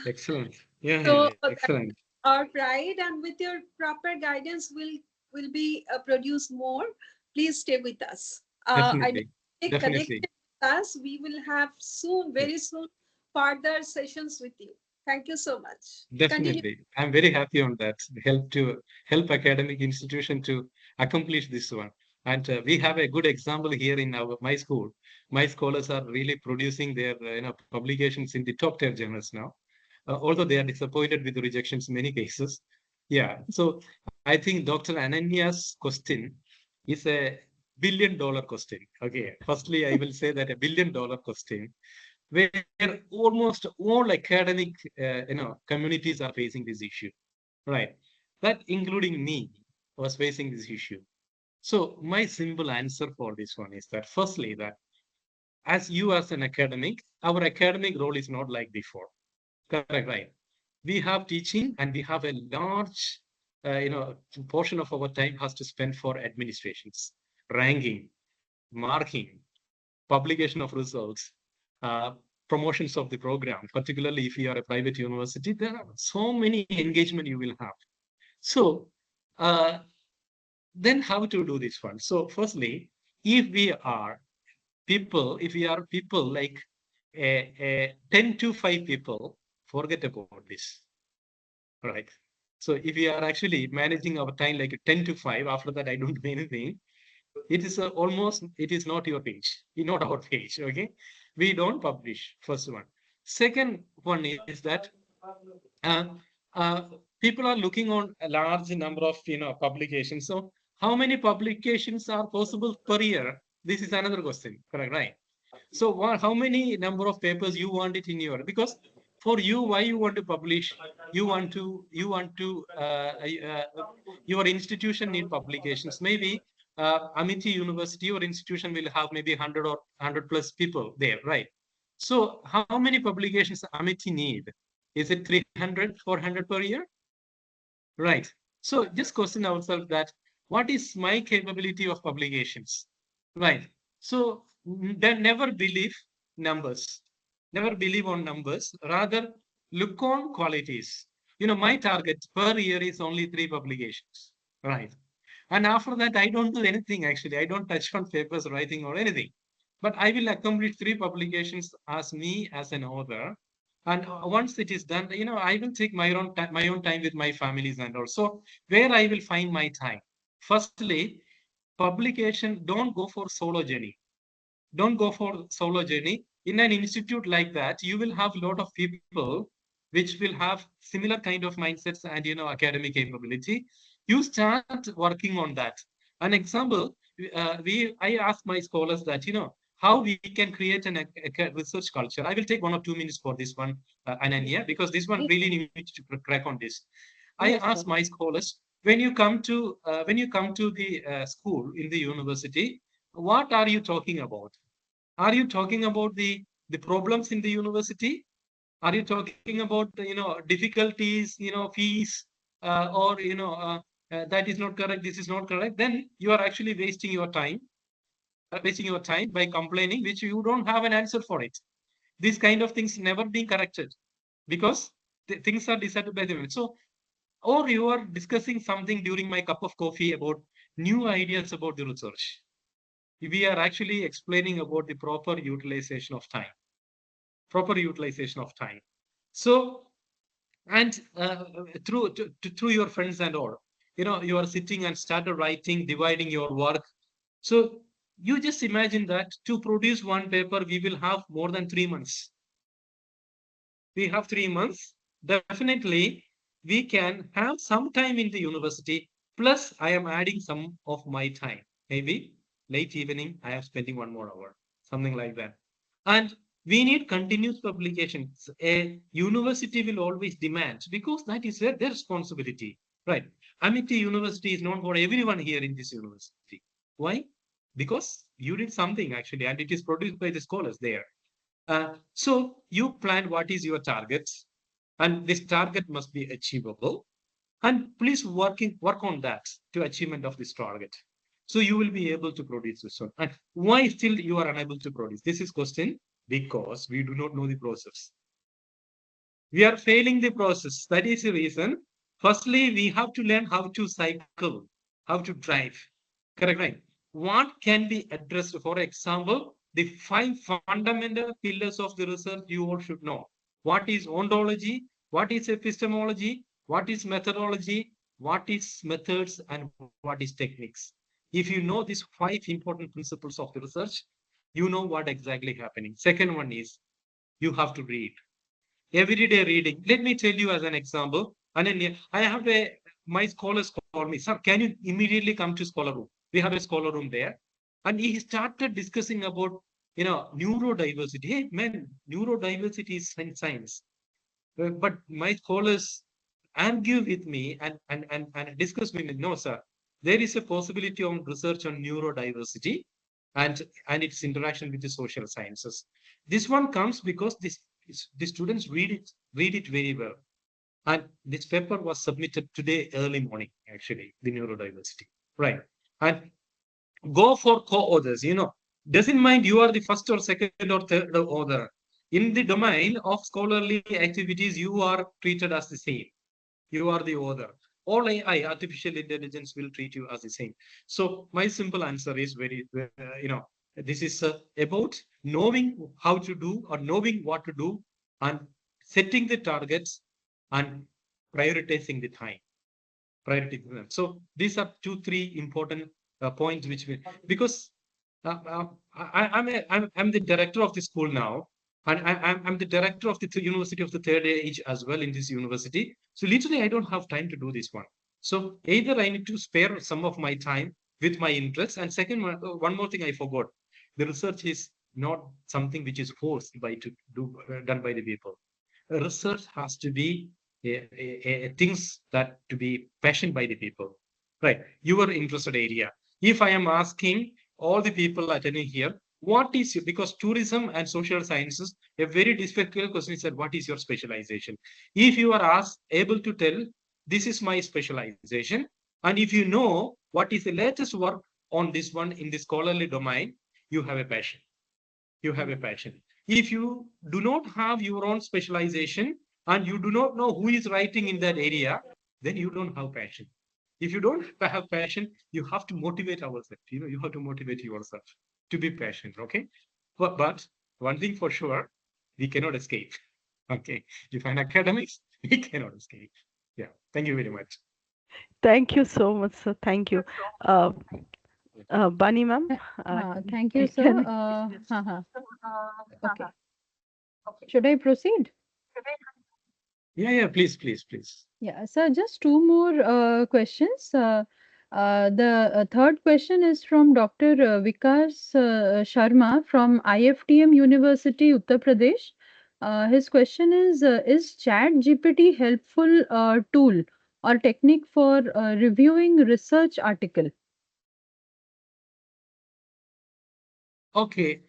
Excellent. Yeah, yeah, So yeah, excellent. our pride, and with your proper guidance will be produce more. Please stay with us. I know, Definitely. stay Definitely. connected with us. We will have soon, Yes. very soon, further sessions with you. Thank you so much. Continue. Definitely. I'm very happy on that. Help academic institution to accomplish this one. And we have a good example here in my school. My scholars are really producing their publications in the top tier journals now. Although they are disappointed with the rejections in many cases. Yeah. So I think Dr. Ananya's question is a billion-dollar question. Okay. Firstly, I will say that a billion-dollar question where almost all academic communities are facing this issue, right? That including me was facing this issue. So my simple answer for this one is that firstly that as you as an academic, our academic role is not like before. Correct, right? We have teaching and we have a large portion of our time has to spend for administrations, ranking, marking, publication of results, uh, promotions of the program, particularly if you are a private university, there are so many engagement you will have. So uh, then how to do this one? So firstly, if we are people like 10 to 5 people, forget about this, right? So if we are actually managing our time like 10 to 5, after that I don't do anything, it is almost it is not your page, not our page. Okay, we don't publish. First one. Second one is that uh, uh, people are looking on a large number of publications. So how many publications are possible per year? This is another question. Correct, right? So what, how many number of papers you want it in your, because for you, why you want to publish? Your institution need publications. Maybe Amity University, your institution will have maybe 100 or 100 plus people there, right? So how many publications Amity need? Is it 300, 400 per year? Right. So just question ourselves that what is my capability of publications? Right. So then never believe numbers. Never believe on numbers. Rather look on qualities. My target per year is only 3 publications. Right. And after that, I don't do anything actually. I don't touch on papers, writing, or anything. But I will accomplish 3 publications as me as an author. And once it is done, I will take my own time with my families and also where I will find my time. Firstly, publication, don't go for solo journey. Don't go for solo journey. In an institute like that, you will have a lot of people which will have similar kind of mindsets and academic capability. You start working on that. An example, I ask my scholars that how we can create a research culture. I will take 1 or 2 minutes for this one, Ananya, because this one really need to crack on this. I Yes, ask sir. my scholars when you come to the school in the university, what are you talking about? Are you talking about the problems in the university? Are you talking about difficulties, fees, or that is not correct, this is not correct? Then you are actually wasting your time by complaining, which you don't have an answer for it. These kind of things never being corrected because things are decided by the women. So, or you are discussing something during my cup of coffee about new ideas about the research. We are actually explaining about the proper utilization of time. Proper utilization of time. So, and through your friends and all, you are sitting and started writing, dividing your work. So you just imagine that to produce one paper, we will have more than 3 months. We have 3 months. Definitely, we can have some time in the university. Plus, I am adding some of my time. Maybe late evening, I am spending 1 more hour, something like that. And we need continuous publications. A university will always demand because that is their responsibility, right? Amity University is known for everyone here in this university. Why? Because you did something actually, and it is produced by the scholars there. So you plan what is your target, and this target must be achievable. And please work on that to achievement of this target. So you will be able to produce this one. And why still you are unable to produce? This is question because we do not know the process. We are failing the process. That is the reason. Firstly, we have to learn how to cycle, how to drive. Correct, right? What can be addressed? For example, the 5 fundamental pillars of the research you all should know. What is ontology? What is epistemology? What is methodology? What is methods? And what is techniques? If you know these 5 important principles of the research, you know what exactly happening. Second one is you have to read everyday reading. Let me tell you as an example. Ananya, I have my scholars call me, sir, can you immediately come to scholar room? We have a scholar room there. And he started discussing about, neurodiversity. Hey, man, neurodiversity is science. But my scholars argue with me and discuss with me, no, sir, there is a possibility of research on neurodiversity and its interaction with the social sciences. This one comes because the students read it very well. And this paper was submitted today early morning, actually, the neurodiversity. Right. And go for co-authors, doesn't mind you are the first or second or third author. In the domain of scholarly activities, you are treated as the same. You are the author. All AI, artificial intelligence, will treat you as the same. So my simple answer is this is about knowing how to do or knowing what to do and setting the targets and prioritizing the time. Prioritizing them. So these are 2, 3 important points which we because I'm the director of the school now, and I'm the director of the university of the third age as well in this university. So literally, I don't have time to do this one. So either I need to spare some of my time with my interests, and second one more thing I forgot: the research is not something which is forced by to do done by the people. research has to be things that to be passionate by the people, right? Your interested area. If I am asking all the people attending here, what is your, because tourism and social sciences, a very difficult question is that what is your specialization? If you are asked, able to tell, this is my specialization, and if you know what is the latest work on this one in the scholarly domain, you have a passion. You have a passion. If you do not have your own specialization and you do not know who is writing in that area, then you don't have passion. If you don't have passion, you have to motivate ourselves. You have to motivate yourself to be passionate. Okay. But one thing for sure, we cannot escape. Okay. If an academics, we cannot escape. Yeah. Thank you very much. Thank you so much, sir. Thank you. Uh, Bunny ma'am, Thank you, sir. can Okay. Should I proceed? Yeah. Please, please, please. Yeah, sir, just two more questions. The third question is from Dr. Vikas Sharma from IFTM University, Uttar Pradesh. His question is Chat GPT helpful tool or technique for reviewing research article? Okay.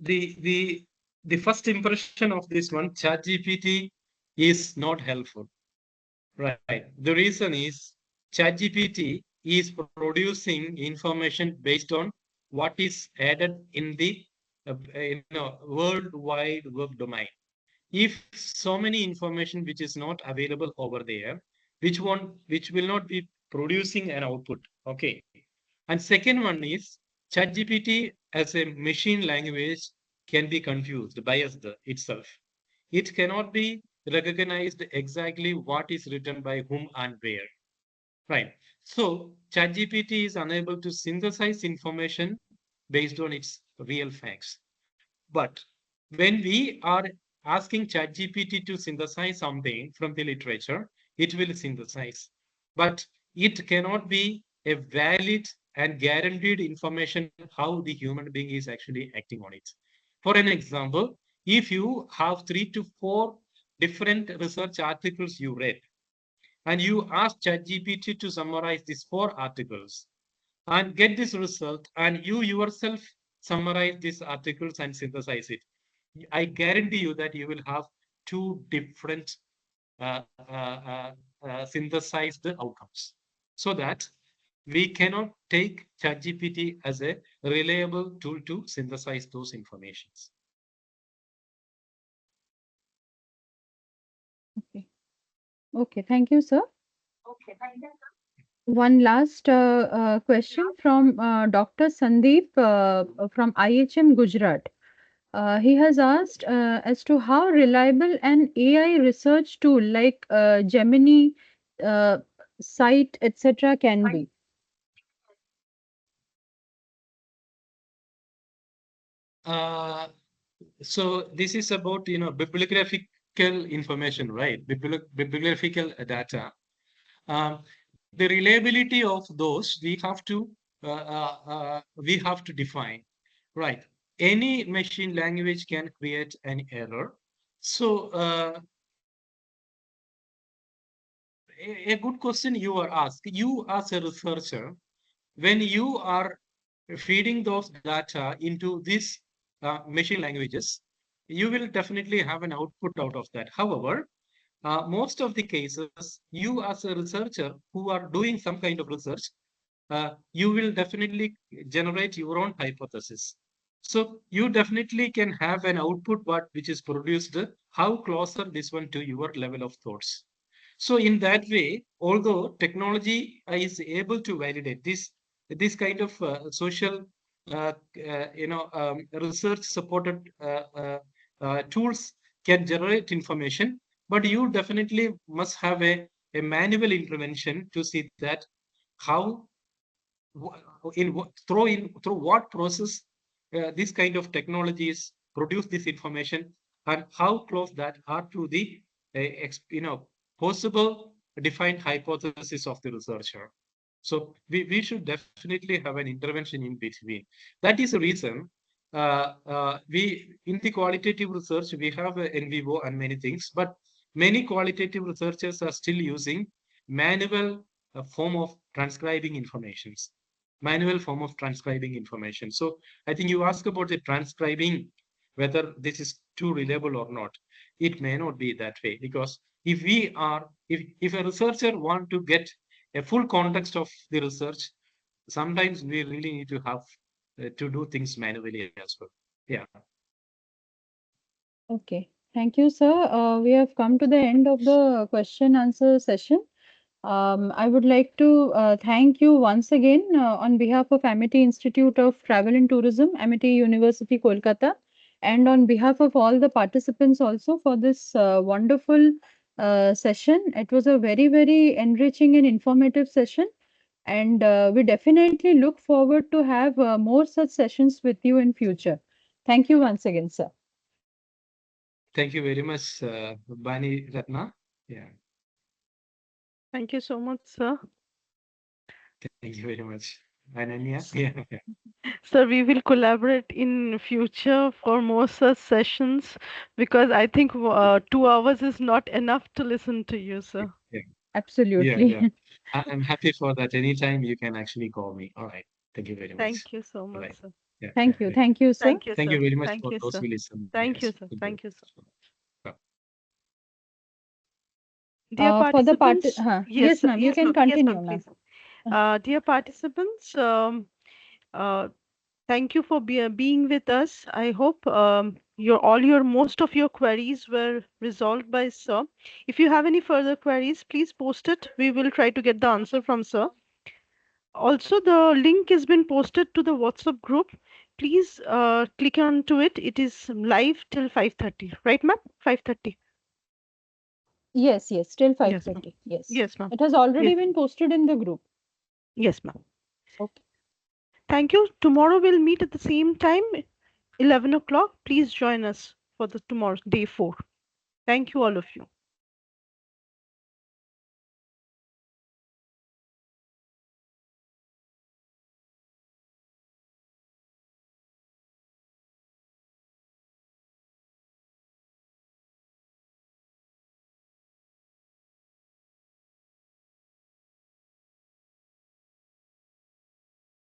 The the the first impression of this one, ChatGPT is not helpful. Right. The reason is ChatGPT is producing information based on what is added in the World Wide Web domain. If so many information which is not available over there, which will not be producing an output. Okay. And second one is ChatGPT as a machine language can be confused, biased itself. It cannot be recognized exactly what is written by whom and where. Right. So ChatGPT is unable to synthesize information based on its real facts. But when we are asking ChatGPT to synthesize something from the literature, it will synthesize. But it cannot be a valid and guaranteed information how the human being is actually acting on it. For an example, if you have 3 to 4 different research articles you read, and you ask ChatGPT to summarize these 4 articles, and get this result, and you yourself summarize these articles and synthesize it, I guarantee you that you will have two different synthesized outcomes. So that we cannot take ChatGPT as a reliable tool to synthesize those informations. Okay. Okay, thank you, sir. One last question from Dr. Sandeep from IHM Gujarat. He has asked as to how reliable an AI research tool like Gemini, uh, Site, etc. can be. Uh, so this is about bibliographical information, right? Bibliographical data. The reliability of those we have to define, right? Any machine language can create an error. So a good question you are asked. You as a researcher, when you are feeding those data into these machine languages, you will definitely have an output out of that. However, most of the cases, you as a researcher who are doing some kind of research, you will definitely generate your own hypothesis. So you definitely can have an output what which is produced, how closer this one to your level of thoughts. So in that way, although technology is able to validate this kind of social research supported tools can generate information, but you definitely must have a manual intervention to see that how through what process this kind of technologies produce this information, and how close that are to the possible defined hypothesis of the researcher. So we should definitely have an intervention in between. That is the reason in the qualitative research, we have in vivo and many things, but many qualitative researchers are still using manual form of transcribing informations, manual form of transcribing information. So I think you ask about the transcribing, whether this is too reliable or not. It may not be that way, because if a researcher want to get a full context of the research, sometimes we really need to have to do things manually as well. Yeah. Okay, thank you, sir. We have come to the end of the question answer session. I would like to thank you once again on behalf of Amity Institute of Travel and Tourism, Amity University, Kolkata, and on behalf of all the participants also for this wonderful session. It was a very, very enriching and informative session, and we definitely look forward to have more such sessions with you in future. Thank you once again, sir. Thank you very much, Bani Ratna. Yeah, Thank you so much, sir. thank you very much. Ananya. Yeah. Sir, we will collaborate in future for more such sessions because I think 2 hours is not enough to listen to you, sir. Yeah. Absolutely. Yeah. I'm happy for that. Anytime you can actually call me. All right. Thank you very much. Thank you so All much, right. sir. Yeah. Thank you. Thank you, sir. Thank you, Thank sir. you very much Thank for you, those sir. who listen. Thank you, Yes. sir. Thank you. Thank you, sir. Bye. Dear For the part, participants, yes, yes, sir. ma'am, you can Yes, continue, ma'am, ma'am. please. Dear participants, uh, thank you for being with us. I hope most of your queries were resolved by sir. If you have any further queries, please post it. We will try to get the answer from sir. Also, the link has been posted to the WhatsApp group. Please click onto it. It is live till 5:30. Right, ma'am? 5:30. Yes, yes, till Yes, ma'am. 5:30. Yes. Yes, ma'am. It has already Yes, been posted in the group. yes, ma'am. Okay. Thank you. Tomorrow we'll meet at the same time, 11 o'clock. Please join us for the tomorrow, day 4. Thank you, all of you.